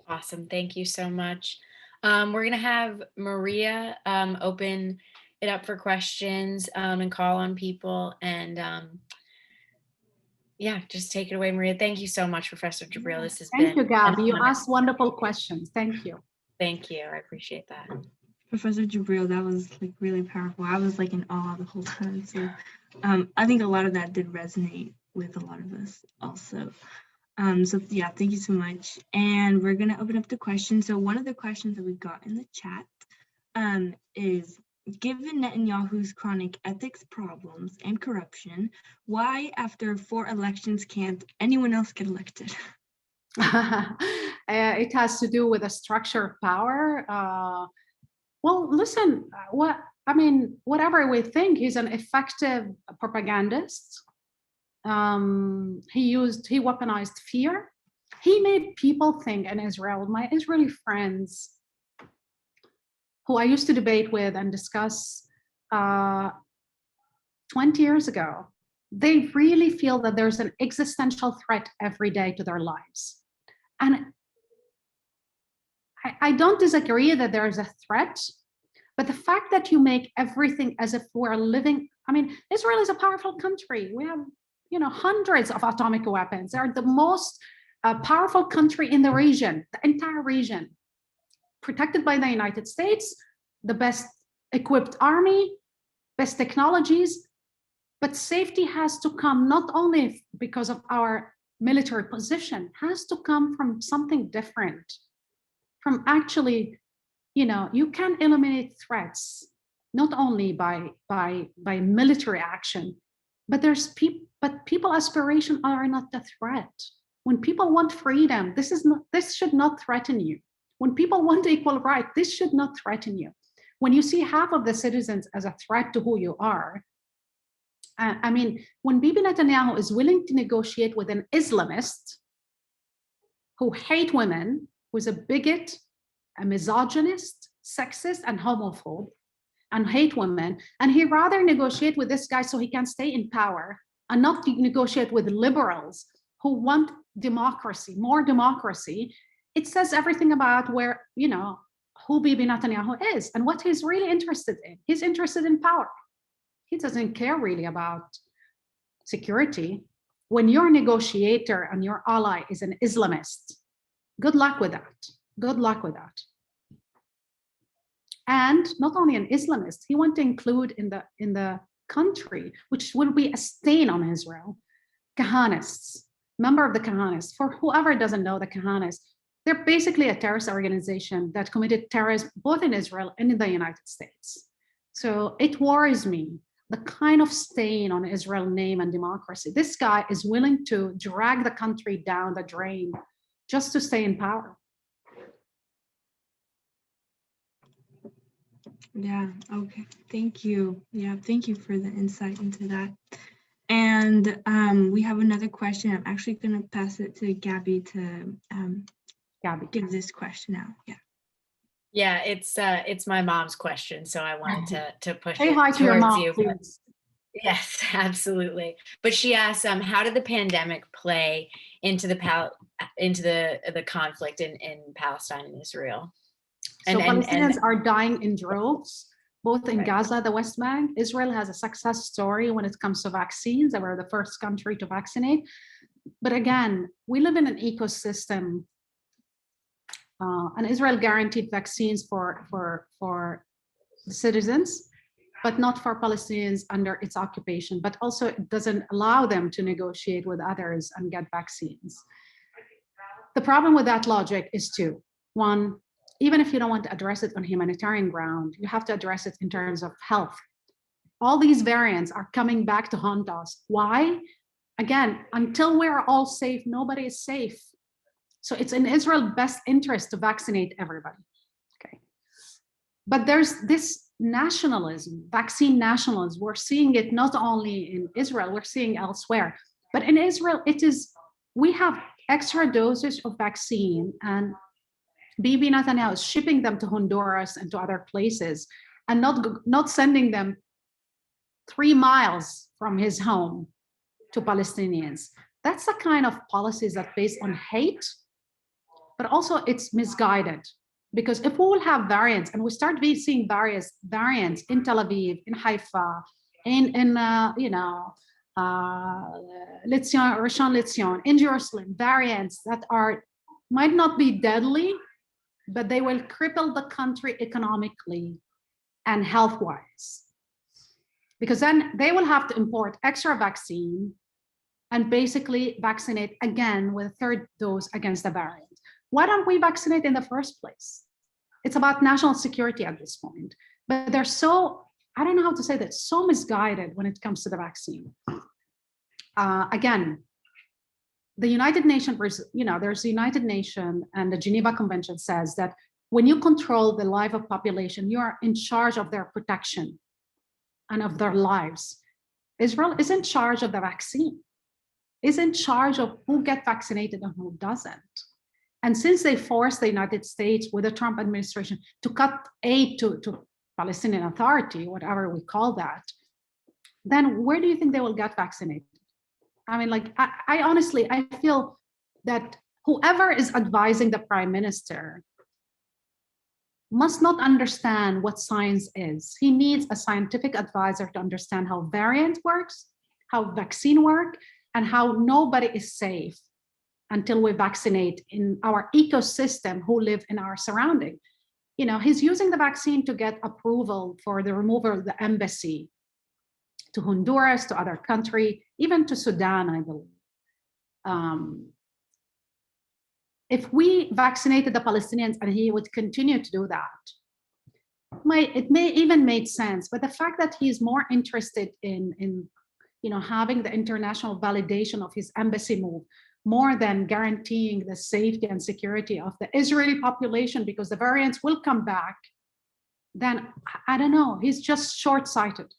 Awesome. Thank you so much. We're going to have Maria open it up for questions and call on people. And yeah, just take it away, Maria. Thank you so much, Professor Jebreal. This has been. Thank you, Gabby. You asked wonderful questions. Thank you. Thank you. I appreciate that. Professor Jebreal, that was like really powerful. I was like in awe the whole time. So I think a lot of that did resonate with a lot of us also. So yeah, thank you so much. And we're gonna open up the questions. So one of the questions that we got in the chat is, given Netanyahu's chronic ethics problems and corruption, why after 4 elections can't anyone else get elected? It has to do with the structure of power. Well, listen, whatever we think, he's an effective propagandist. He weaponized fear. He made people think in Israel, my Israeli friends, who I used to debate with and discuss 20 years ago, they really feel that there's an existential threat every day to their lives. And I don't disagree that there is a threat, but the fact that you make everything as if we're living, Israel is a powerful country. We have, hundreds of atomic weapons. They're the most powerful country in the region, the entire region, protected by the United States, the best equipped army, best technologies, but safety has to come not only because of our military position, has to come from something different, from actually, you can eliminate threats, not only by military action, but people aspiration are not the threat. When people want freedom, this should not threaten you. When people want equal right, this should not threaten you. When you see half of the citizens as a threat to who you are, when Bibi Netanyahu is willing to negotiate with an Islamist who hate women, who's a bigot, a misogynist, sexist, and homophobe, and hate women, and he rather negotiate with this guy so he can stay in power and not negotiate with liberals who want democracy, more democracy, it says everything about where, who Bibi Netanyahu is and what he's really interested in. He's interested in power. He doesn't care really about security. When your negotiator and your ally is an Islamist, good luck with that. Good luck with that. And not only an Islamist, he wants to include in the country, which will be a stain on Israel, Kahanists, member of the Kahanists. For whoever doesn't know the Kahanists, they're basically a terrorist organization that committed terrorism both in Israel and in the United States. So it worries me, the kind of stain on Israel's name and democracy. This guy is willing to drag the country down the drain just to stay in power. Yeah, okay, thank you. Yeah, thank you for the insight into that. And we have another question. I'm actually going to pass it to Gabby to give this question out. Yeah, it's my mom's question, so I wanted to push Say it hi to your towards mom, you. please. Yes, absolutely. But she asked, how did the pandemic play into the conflict in Palestine and Israel? So Palestinians are dying in droves, both in Gaza, the West Bank. Israel has a success story when it comes to vaccines. They were the first country to vaccinate. But again, we live in an ecosystem, and Israel guaranteed vaccines for the citizens, but not for Palestinians under its occupation. But also it doesn't allow them to negotiate with others and get vaccines. The problem with that logic is two. One, even if you don't want to address it on humanitarian ground, you have to address it in terms of health. All these variants are coming back to haunt us. Why? Again, until we're all safe, nobody is safe. So it's in Israel's best interest to vaccinate everybody. Okay. But there's this nationalism, vaccine nationalism. We're seeing it not only in Israel, we're seeing elsewhere. But in Israel, we have extra doses of vaccine, and Bibi Netanyahu is shipping them to Honduras and to other places, and not sending them 3 miles from his home to Palestinians. That's the kind of policies that based on hate, but also it's misguided. Because if we will have variants, and we start seeing various variants in Tel Aviv, in Haifa, in Rishon LeZion, in Jerusalem, variants that might not be deadly, but they will cripple the country economically and health-wise. Because then they will have to import extra vaccine and basically vaccinate again with a 3rd dose against the variant. Why don't we vaccinate in the first place? It's about national security at this point. But they're so, I don't know how to say that, so misguided when it comes to the vaccine. Again, the United Nations, there's the United Nations, and the Geneva Convention says that when you control the life of population, you are in charge of their protection and of their lives. Israel is in charge of the vaccine, is in charge of who gets vaccinated and who doesn't. And since they forced the United States with the Trump administration to cut aid to Palestinian Authority, whatever we call that, then where do you think they will get vaccinated? I mean, like, I honestly, I feel that whoever is advising the prime minister must not understand what science is. He needs a scientific advisor to understand how variant works, how vaccine work, and how nobody is safe until we vaccinate in our ecosystem who live in our surrounding. He's using the vaccine to get approval for the removal of the embassy to Honduras, to other country, even to Sudan, I believe. If we vaccinated the Palestinians and he would continue to do that, it may even make sense. But the fact that he's more interested in having the international validation of his embassy move more than guaranteeing the safety and security of the Israeli population, because the variants will come back, then I don't know, he's just short-sighted.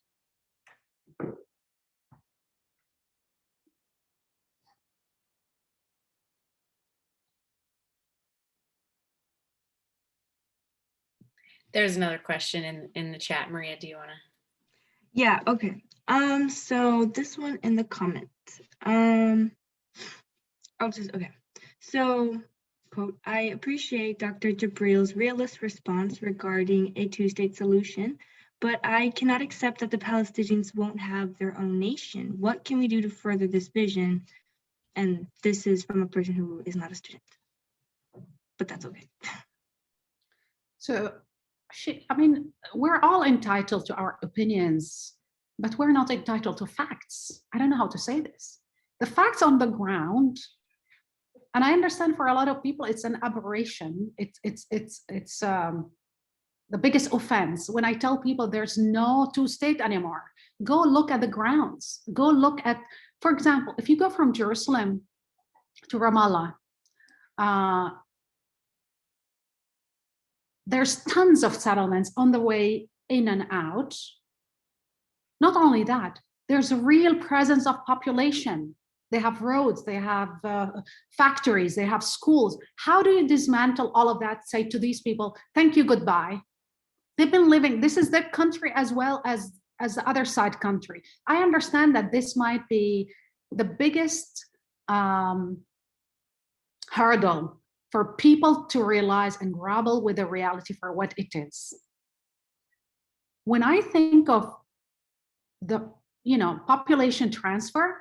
There's another question in the chat. Maria, do you want to? Yeah, okay. So this one in the comments. Okay. So, quote, I appreciate Dr. Jebreal's realist response regarding a 2-state solution, but I cannot accept that the Palestinians won't have their own nation. What can we do to further this vision? And this is from a person who is not a student, but that's okay. So, we're all entitled to our opinions, but we're not entitled to facts. I don't know how to say this. The facts on the ground, and I understand for a lot of people, it's an aberration. It's the biggest offense when I tell people there's no 2-state anymore. Go look at the grounds. Go look at, for example, if you go from Jerusalem to Ramallah, there's tons of settlements on the way in and out. Not only that, there's a real presence of population. They have roads, they have factories, they have schools. How do you dismantle all of that, say to these people, thank you, goodbye? They've been living, this is their country as well as the other side country. I understand that this might be the biggest hurdle for people to realize and grapple with the reality for what it is. When I think of the population transfer,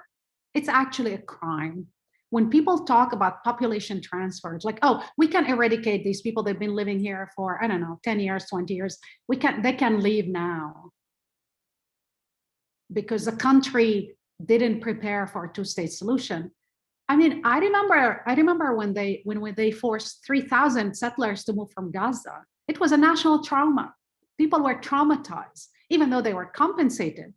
it's actually a crime. When people talk about population transfer, it's like, oh, we can eradicate these people. They've been living here for, 10 years, 20 years. They can leave now because the country didn't prepare for a 2-state solution. I remember when they forced 3,000 settlers to move from Gaza. It was a national trauma. People were traumatized, even though they were compensated.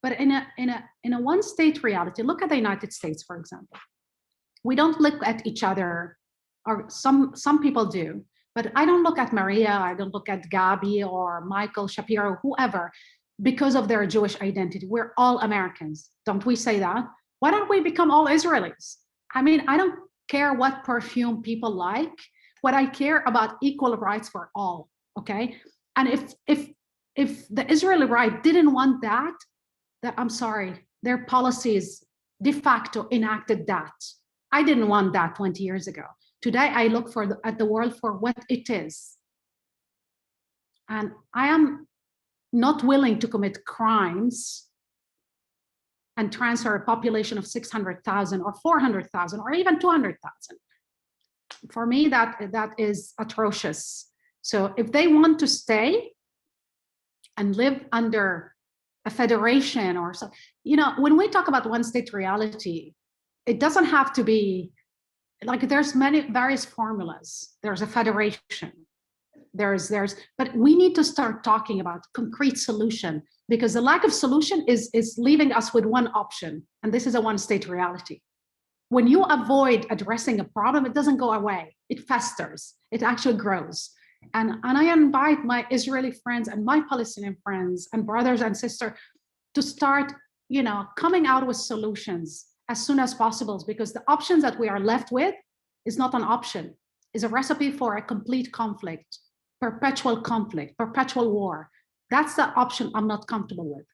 But in a 1-state reality, look at the United States, for example. we don't look at each other, or some people do, but I don't look at Maria, I don't look at Gabby or Michael Shapiro, whoever, because of their Jewish identity. We're all Americans. Don't we say that? Why don't we become all Israelis? I mean, I don't care what perfume people like. What I care about equal rights for all, okay? And if the Israeli right didn't want that I'm sorry, their policies de facto enacted that. I didn't want that 20 years ago. Today, I look at the world for what it is. And I am not willing to commit crimes and transfer a population of 600,000 or 400,000 or even 200,000. For me, that is atrocious. So if they want to stay and live under a federation or so, when we talk about one state reality, it doesn't have to be like, there's various formulas. There's a federation, but we need to start talking about concrete solution, because the lack of solution is leaving us with one option, and this is a one state reality. When you avoid addressing a problem, it doesn't go away, it festers, it actually grows. And I invite my Israeli friends and my Palestinian friends and brothers and sisters to start, coming out with solutions as soon as possible, because the options that we are left with is not an option, is a recipe for a complete conflict, perpetual war. That's the option I'm not comfortable with.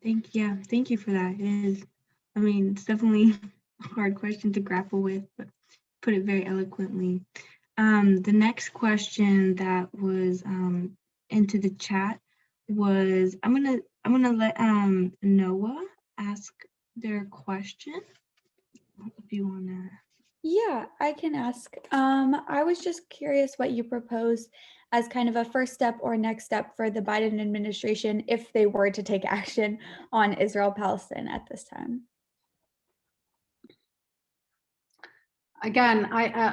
Thank you for that. It is, it's definitely a hard question to grapple with, but put it very eloquently. The next question that was into the chat was, I'm gonna let Noah ask their question. If you wanna. Yeah, I can ask. I was just curious what you proposed as kind of a first step or next step for the Biden administration if they were to take action on Israel-Palestine at this time. Again,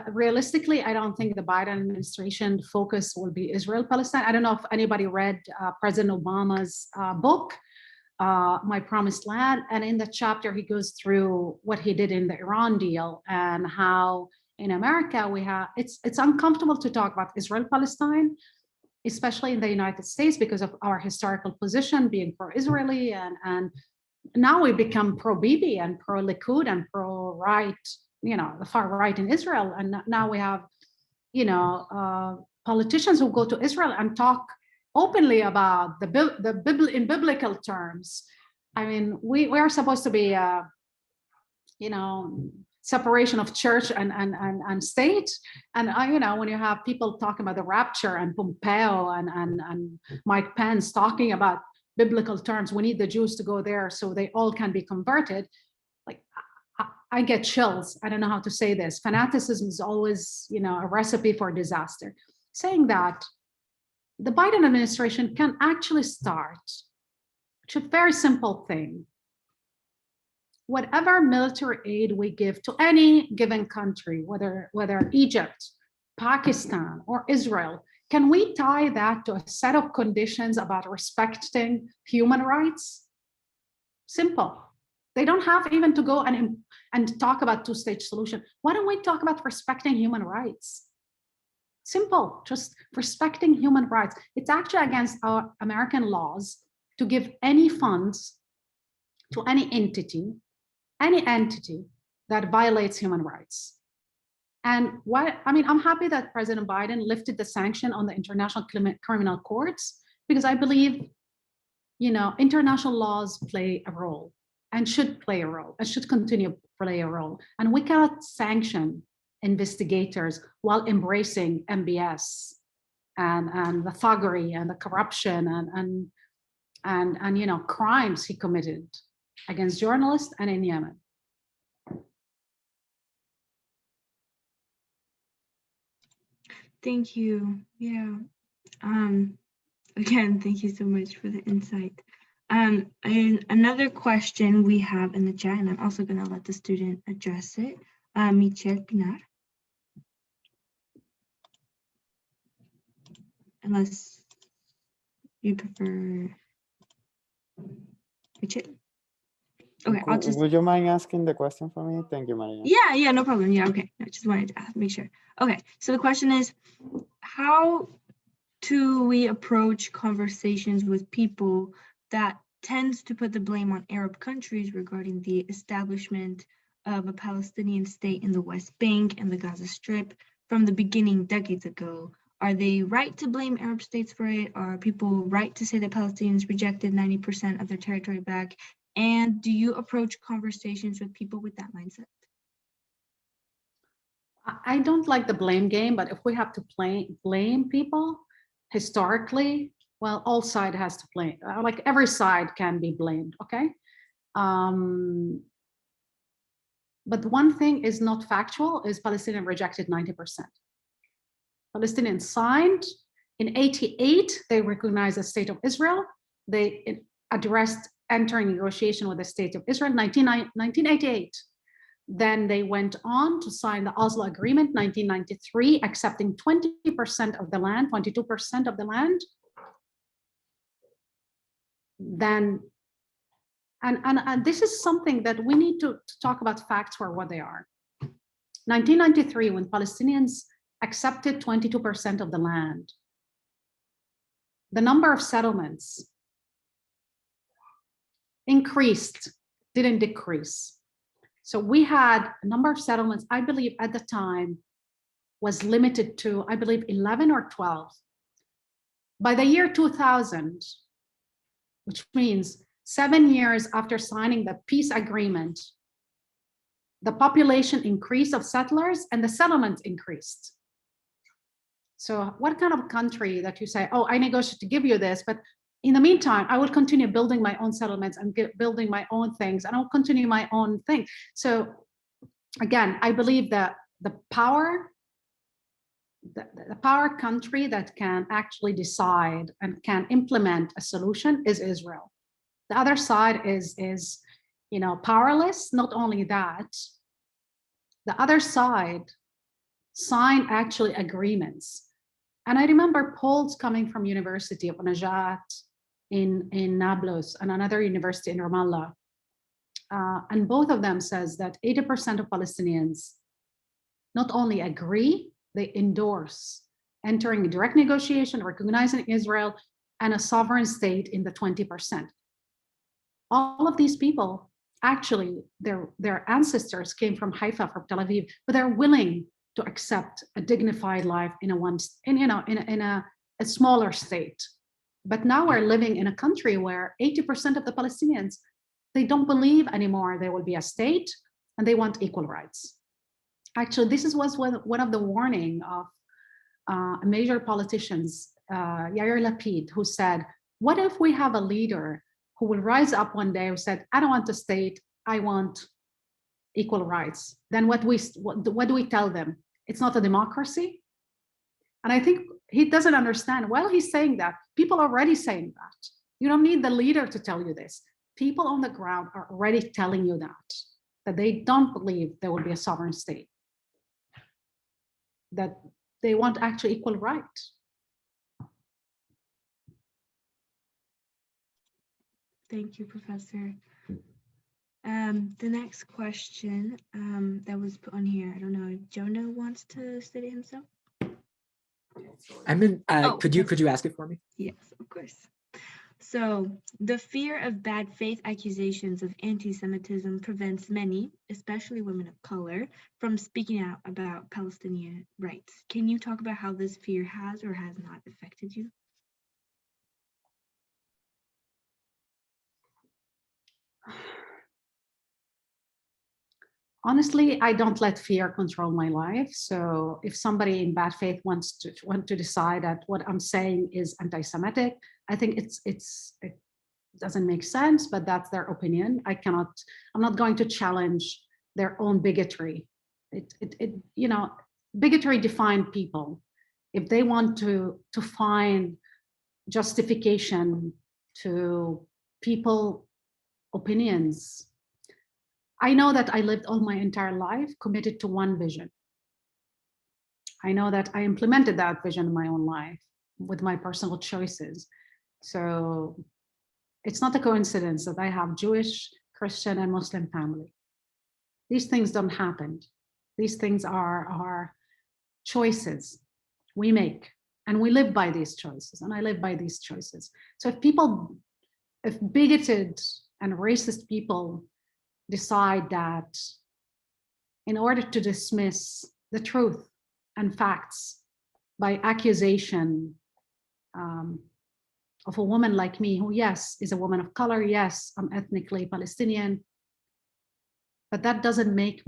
realistically, I don't think the Biden administration focus will be Israel-Palestine. I don't know if anybody read President Obama's book, My Promised Land, and in the chapter he goes through what he did in the Iran deal and how in America it's uncomfortable to talk about Israel-Palestine, especially in the United States, because of our historical position being pro-Israeli, and now we become pro-Bibi and pro-Likud and pro-right, the far right in Israel. And now we have, politicians who go to Israel and talk openly about in biblical terms. I mean, we are supposed to be, separation of church and state. And when you have people talking about the rapture and Pompeo and Mike Pence talking about biblical terms, we need the Jews to go there so they all can be converted. Like, I get chills. I don't know how to say this. Fanaticism is always, a recipe for disaster. Saying that, the Biden administration can actually start, which is a very simple thing. Whatever military aid we give to any given country, whether Egypt, Pakistan, or Israel, can we tie that to a set of conditions about respecting human rights? Simple. They don't have even to go and talk about two-state solution. Why don't we talk about respecting human rights? Simple, just respecting human rights. It's actually against our American laws to give any funds to any entity that violates human rights. And I'm happy that President Biden lifted the sanction on the International Criminal Courts, because I believe, international laws play a role and should play a role and should continue to play a role. And we cannot sanction investigators while embracing MBS and the thuggery and the corruption and crimes he committed against journalists and in Yemen. Thank you. Yeah. Again, thank you so much for the insight. And another question we have in the chat, and I'm also going to let the student address it. Michelle Pinar. Unless you prefer Michelle. Okay, I'll just. Would you mind asking the question for me? Thank you, Maria. Yeah, no problem. Yeah, okay. I just wanted to make sure. Okay, so the question is, how do we approach conversations with people that tends to put the blame on Arab countries regarding the establishment of a Palestinian state in the West Bank and the Gaza Strip from the beginning decades ago? Are they right to blame Arab states for it? Are people right to say that Palestinians rejected 90% of their territory back? And do you approach conversations with people with that mindset? I don't like the blame game, but if we have to blame people historically, well, all side has to blame. Like every side can be blamed, okay? But one thing is not factual, is Palestinian rejected 90%. Palestinians signed in 88, they recognized the state of Israel. They addressed entering negotiation with the state of Israel, 1988. Then they went on to sign the Oslo Agreement, 1993, accepting 20% of the land, 22% of the land. Then, and this is something that we need to talk about facts for what they are. 1993, when Palestinians accepted 22% of the land, the number of settlements increased, didn't decrease. So we had a number of settlements, I believe at the time was limited to, I believe 11 or 12. By the year 2000, which means 7 years after signing the peace agreement, the population increase of settlers and the settlements increased. So what kind of country that you say, oh, I negotiate to give you this, but in the meantime, I will continue building my own settlements and building my own things, and I'll continue my own thing. So again, I believe that the power country that can actually decide and can implement a solution is Israel. The other side is powerless. Not only that, the other side signed actually agreements. And I remember polls coming from University of Najat in Nablus and another university in Ramallah. And both of them says that 80% of Palestinians not only agree, they endorse entering a direct negotiation, recognizing Israel and a sovereign state in the 20%. All of these people, actually, their ancestors came from Haifa, from Tel Aviv, but they're willing to accept a dignified life in a smaller state. But now we're living in a country where 80% of the Palestinians, they don't believe anymore there will be a state, and they want equal rights. Actually, this was one of the warning of major politicians, Yair Lapid, who said, what if we have a leader who will rise up one day who said, I don't want a state, I want equal rights? Then what do we tell them? It's not a democracy? And I think he doesn't understand. While he's saying that, people are already saying that. You don't need the leader to tell you this. People on the ground are already telling you that they don't believe there will be a sovereign state, that they want actually equal rights. Thank you, Professor. The next question that was put on here, I don't know if Jonah wants to state it himself. Could you ask it for me? Yes, of course. So the fear of bad faith accusations of anti-Semitism prevents many, especially women of color, from speaking out about Palestinian rights. Can you talk about how this fear has or has not affected you? Honestly, I don't let fear control my life. So if somebody in bad faith wants to decide that what I'm saying is anti-Semitic, I think it doesn't make sense, but that's their opinion. I'm not going to challenge their own bigotry. Bigotry defines people. If they want to find justification to people opinions, I know that I lived all my entire life committed to one vision. I know that I implemented that vision in my own life with my personal choices. So it's not a coincidence that I have Jewish, Christian and Muslim family. These things don't happen. These things are choices we make, and we live by these choices, and I live by these choices. So if bigoted and racist people decide that in order to dismiss the truth and facts by accusation of a woman like me, who, yes, is a woman of color, yes, I'm ethnically Palestinian, but that doesn't make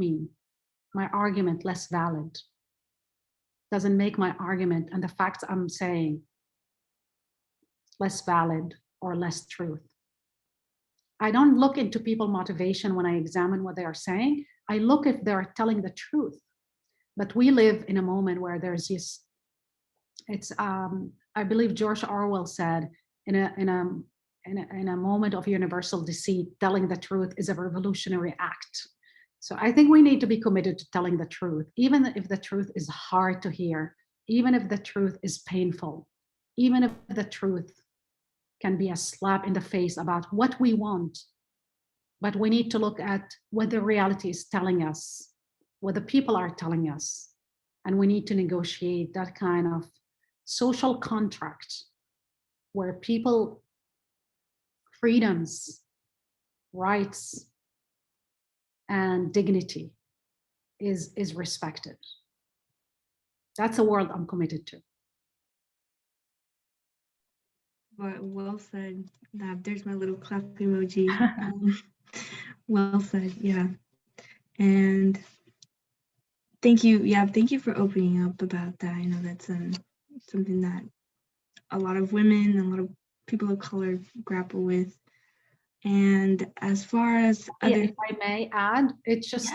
my argument less valid, doesn't make my argument and the facts I'm saying less valid or less truth. I don't look into people's motivation when I examine what they are saying. I look if they're telling the truth. But we live in a moment where there's this, I believe George Orwell said, in a moment of universal deceit, telling the truth is a revolutionary act. So I think we need to be committed to telling the truth, even if the truth is hard to hear, even if the truth is painful, even if the truth can be a slap in the face about what we want. But we need to look at what the reality is telling us, what the people are telling us. And we need to negotiate that kind of social contract where people, freedoms, rights, and dignity is respected. That's a world I'm committed to. Well said. There's my little clap emoji. Well said, yeah. And thank you, thank you for opening up about that. I know that's something that a lot of women and a lot of people of color grapple with. And as far as other, if I may add, it's just,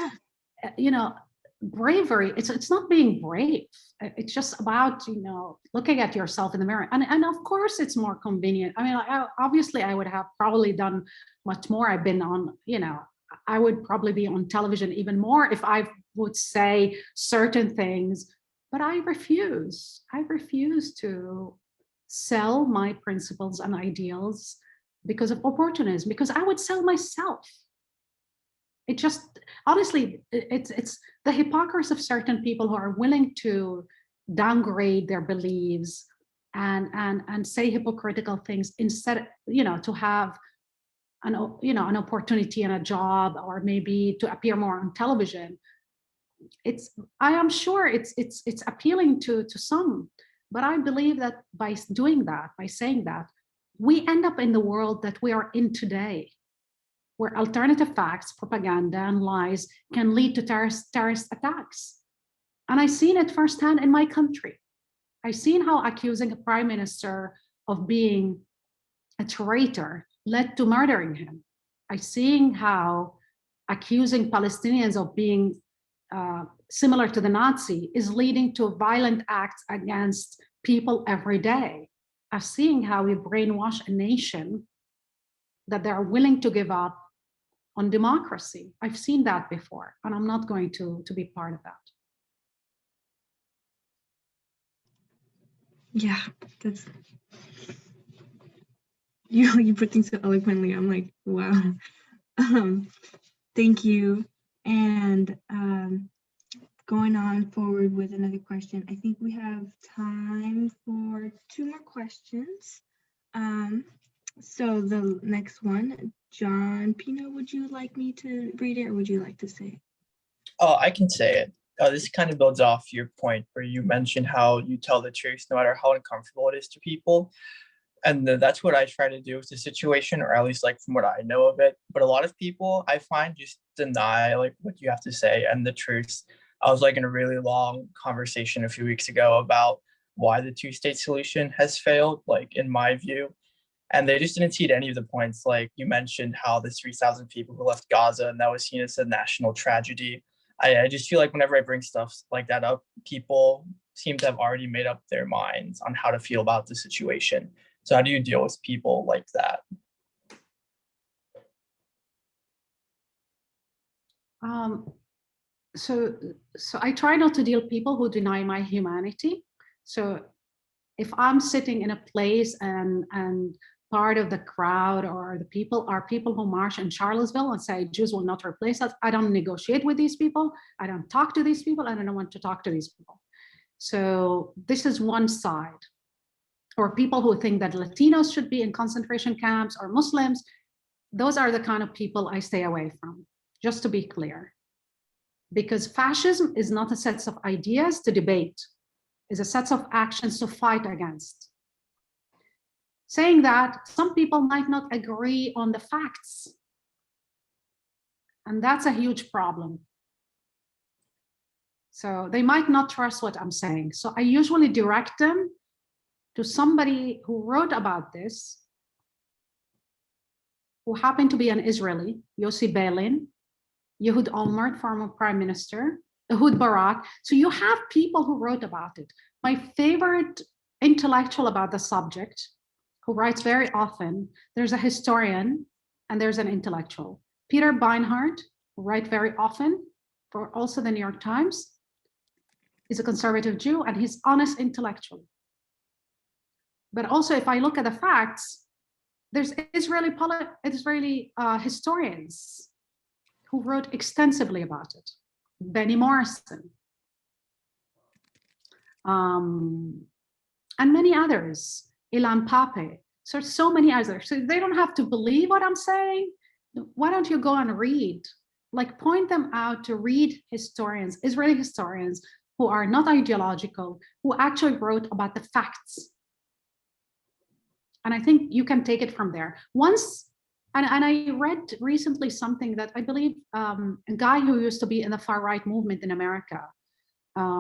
bravery. It's not being brave. It's just about, looking at yourself in the mirror. And of course, it's more convenient. I mean, obviously, I would have probably done much more. I've been on, I would probably be on television even more if I would say certain things, but I refuse. I refuse to sell my principles and ideals because of opportunism, because I would sell myself. It just, honestly, it's the hypocrisy of certain people who are willing to downgrade their beliefs and say hypocritical things instead, to have an opportunity and a job, or maybe to appear more on television. I am sure it's appealing to some, but I believe that by doing that, by saying that, we end up in the world that we are in today, where alternative facts, propaganda, and lies can lead to terrorist attacks. And I've seen it firsthand in my country. I've seen how accusing a prime minister of being a traitor led to murdering him. I've seen how accusing Palestinians of being similar to the Nazi is leading to violent acts against people every day. I've seen how we brainwash a nation that they're willing to give up on democracy. I've seen that before, and I'm not going to be part of that. Yeah, that's, you put things so eloquently. I'm like, wow. Thank you. And going on forward with another question, I think we have time for 2 more questions. So the next one, John Pino, would you like me to read it, or would you like to say it? Oh, I can say it. This kind of builds off your point where you mentioned how you tell the truth no matter how uncomfortable it is to people. And that's what I try to do with the situation, or at least like from what I know of it. But a lot of people I find just deny like what you have to say and the truth. I was like in a really long conversation a few weeks ago about why the 2-state solution has failed, like in my view. And they just didn't see any of the points. Like you mentioned how the 3,000 people who left Gaza, and that was seen as a national tragedy. I just feel like whenever I bring stuff like that up, people seem to have already made up their minds on how to feel about the situation. So how do you deal with people like that? So I try not to deal with people who deny my humanity. So if I'm sitting in a place and part of the crowd or the people are people who march in Charlottesville and say Jews will not replace us. I don't negotiate with these people. I don't talk to these people. I don't want to talk to these people. So this is one side. Or people who think that Latinos should be in concentration camps or Muslims. Those are the kind of people I stay away from, just to be clear. Because fascism is not a set of ideas to debate, it's a set of actions to fight against. Saying that, some people might not agree on the facts. And that's a huge problem. So they might not trust what I'm saying. So I usually direct them to somebody who wrote about this, who happened to be an Israeli, Yossi Beilin, Ehud Olmert, former prime minister, Ehud Barak. So you have people who wrote about it. My favorite intellectual about the subject, who writes very often, there's a historian and there's an intellectual. Peter Beinart, who writes very often for also the New York Times, is a conservative Jew and he's honest intellectual. But also if I look at the facts, there's Israeli historians who wrote extensively about it. Benny Morrison, and many others, Ilan Pape. So many others. So they don't have to believe what I'm saying. Why don't you go and read? Like point them out to read historians, Israeli historians who are not ideological, who actually wrote about the facts. And I think you can take it from there. Once, and I read recently something that I believe a guy who used to be in the far right movement in America,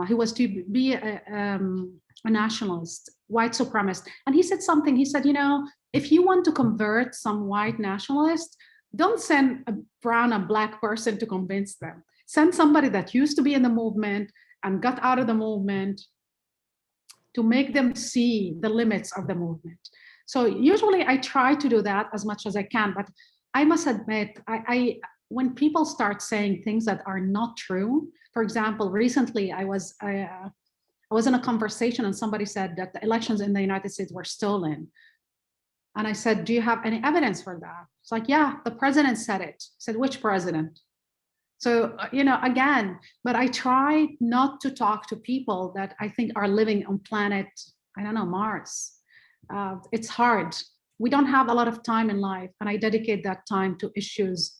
he was to be a nationalist, white supremacist. And he said something, he said, you know, if you want to convert some white nationalist, don't send a brown and black person to convince them. Send somebody that used to be in the movement and got out of the movement to make them see the limits of the movement. So usually I try to do that as much as I can, but I must admit, when people start saying things that are not true, for example, recently I was in a conversation and somebody said that the elections in the United States were stolen. And I said, do you have any evidence for that? It's like, yeah, the president said it. I said, which president? So, you know, again, but I try not to talk to people that I think are living on planet, I don't know, Mars. It's hard. We don't have a lot of time in life, and I dedicate that time to issues,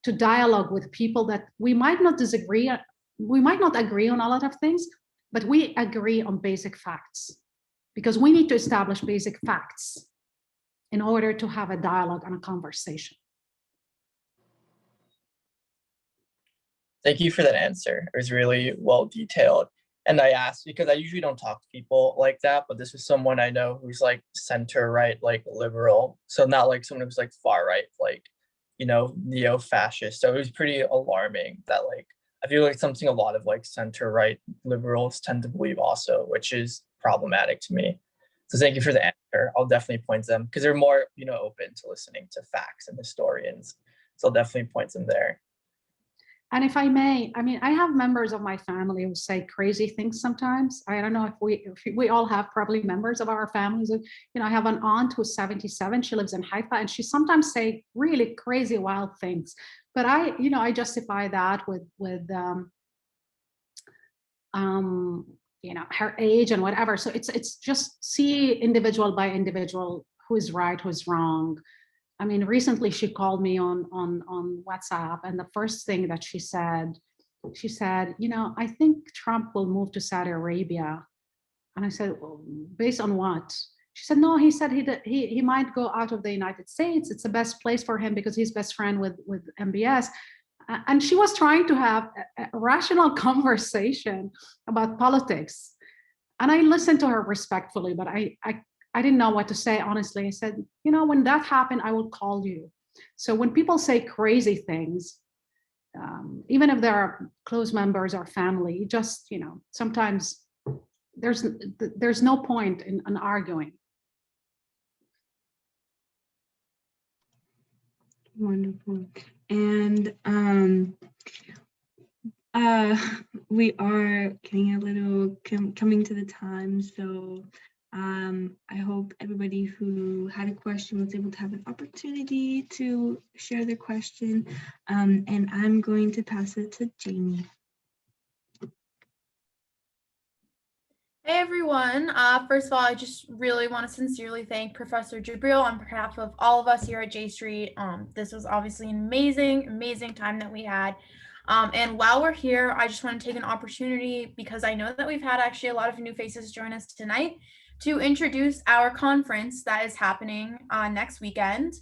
to dialogue with people that we might not disagree, we might not agree on a lot of things, but we agree on basic facts, because we need to establish basic facts in order to have a dialogue and a conversation. Thank you for that answer. It was really well detailed. And I asked because I usually don't talk to people like that, but this is someone I know who's like center right, like liberal. So not like someone who's like far right, like, you know, neo-fascist. So it was pretty alarming that like, I feel like something a lot of like center right liberals tend to believe also, which is problematic to me. So thank you for the answer. I'll definitely point them because they're more, you know, open to listening to facts and historians. So I'll definitely point them there. And if I may, I mean, I have members of my family who say crazy things sometimes. I don't know if we all have probably members of our families. You know, I have an aunt who's 77. She lives in Haifa, and she sometimes say really crazy, wild things. But I justify that with you know, her age and whatever. So it's just see individual by individual who is right, who is wrong. I mean, recently she called me on WhatsApp, and the first thing that she said, you know, I think Trump will move to Saudi Arabia. And I said, well, based on what? She said, no, he said he might go out of the United States. It's the best place for him because he's best friend with MBS. And she was trying to have a rational conversation about politics. And I listened to her respectfully, but I didn't know what to say, honestly. I said, you know, when that happened, I will call you. So when people say crazy things, even if they're close members or family, just, you know, sometimes there's no point in arguing. Wonderful. And we are getting a little coming to the time, so I hope everybody who had a question was able to have an opportunity to share their question. And I'm going to pass it to Jamie. Hey everyone. First of all, I just really want to sincerely thank Professor Jebreal on behalf of all of us here at J Street. This was obviously an amazing time that we had. And while we're here, I just want to take an opportunity, because I know that we've had actually a lot of new faces join us tonight, to introduce our conference that is happening next weekend.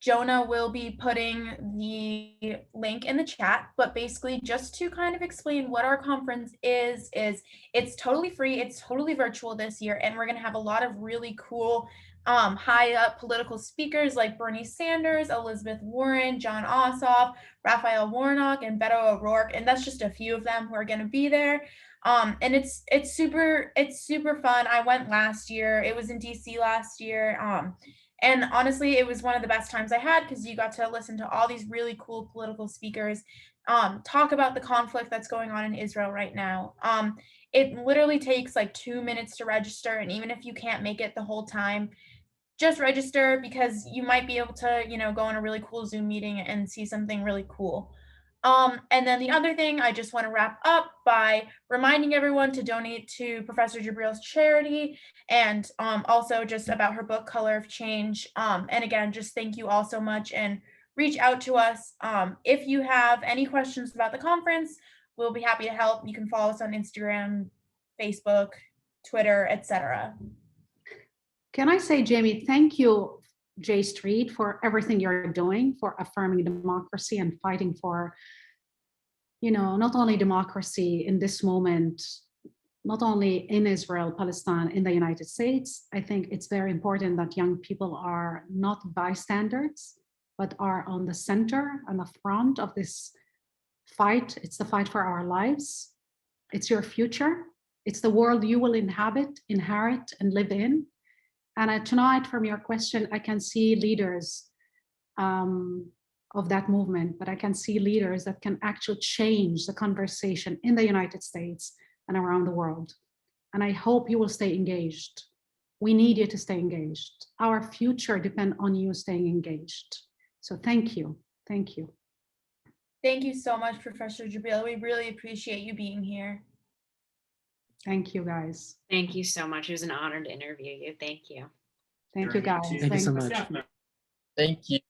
Jonah will be putting the link in the chat, but basically just to kind of explain what our conference is it's totally free, it's totally virtual this year, and we're going to have a lot of really cool high up political speakers like Bernie Sanders, Elizabeth Warren, John Ossoff, Raphael Warnock, and Beto O'Rourke, and that's just a few of them who are going to be there. And it's super fun. I went last year. It was in DC last year. And honestly, it was one of the best times I had, because you got to listen to all these really cool political speakers talk about the conflict that's going on in Israel right now. It literally takes like 2 minutes to register. And even if you can't make it the whole time, just register, because you might be able to, go on a really cool Zoom meeting and see something really cool. And then the other thing, I just want to wrap up by reminding everyone to donate to Professor Jebreal's charity, and also just about her book, Color of Change. And again, just thank you all so much, and reach out to us. If you have any questions about the conference, we'll be happy to help. You can follow us on Instagram, Facebook, Twitter, etc. Can I say, Jamie, thank you, J Street, for everything you're doing for affirming democracy and fighting for, not only democracy in this moment, not only in Israel, Palestine, in the United States. I think it's very important that young people are not bystanders, but are on the center and the front of this fight. It's the fight for our lives. It's your future. It's the world you will inherit, and live in. And tonight, from your question, I can see leaders of that movement, but I can see leaders that can actually change the conversation in the United States and around the world. And I hope you will stay engaged. We need you to stay engaged. Our future depends on you staying engaged. So thank you. Thank you. Thank you so much, Professor Jebreal. We really appreciate you being here. Thank you, guys. Thank you so much. It was an honor to interview you. Thank you. Thank you, guys. Thank you so much. Thank you.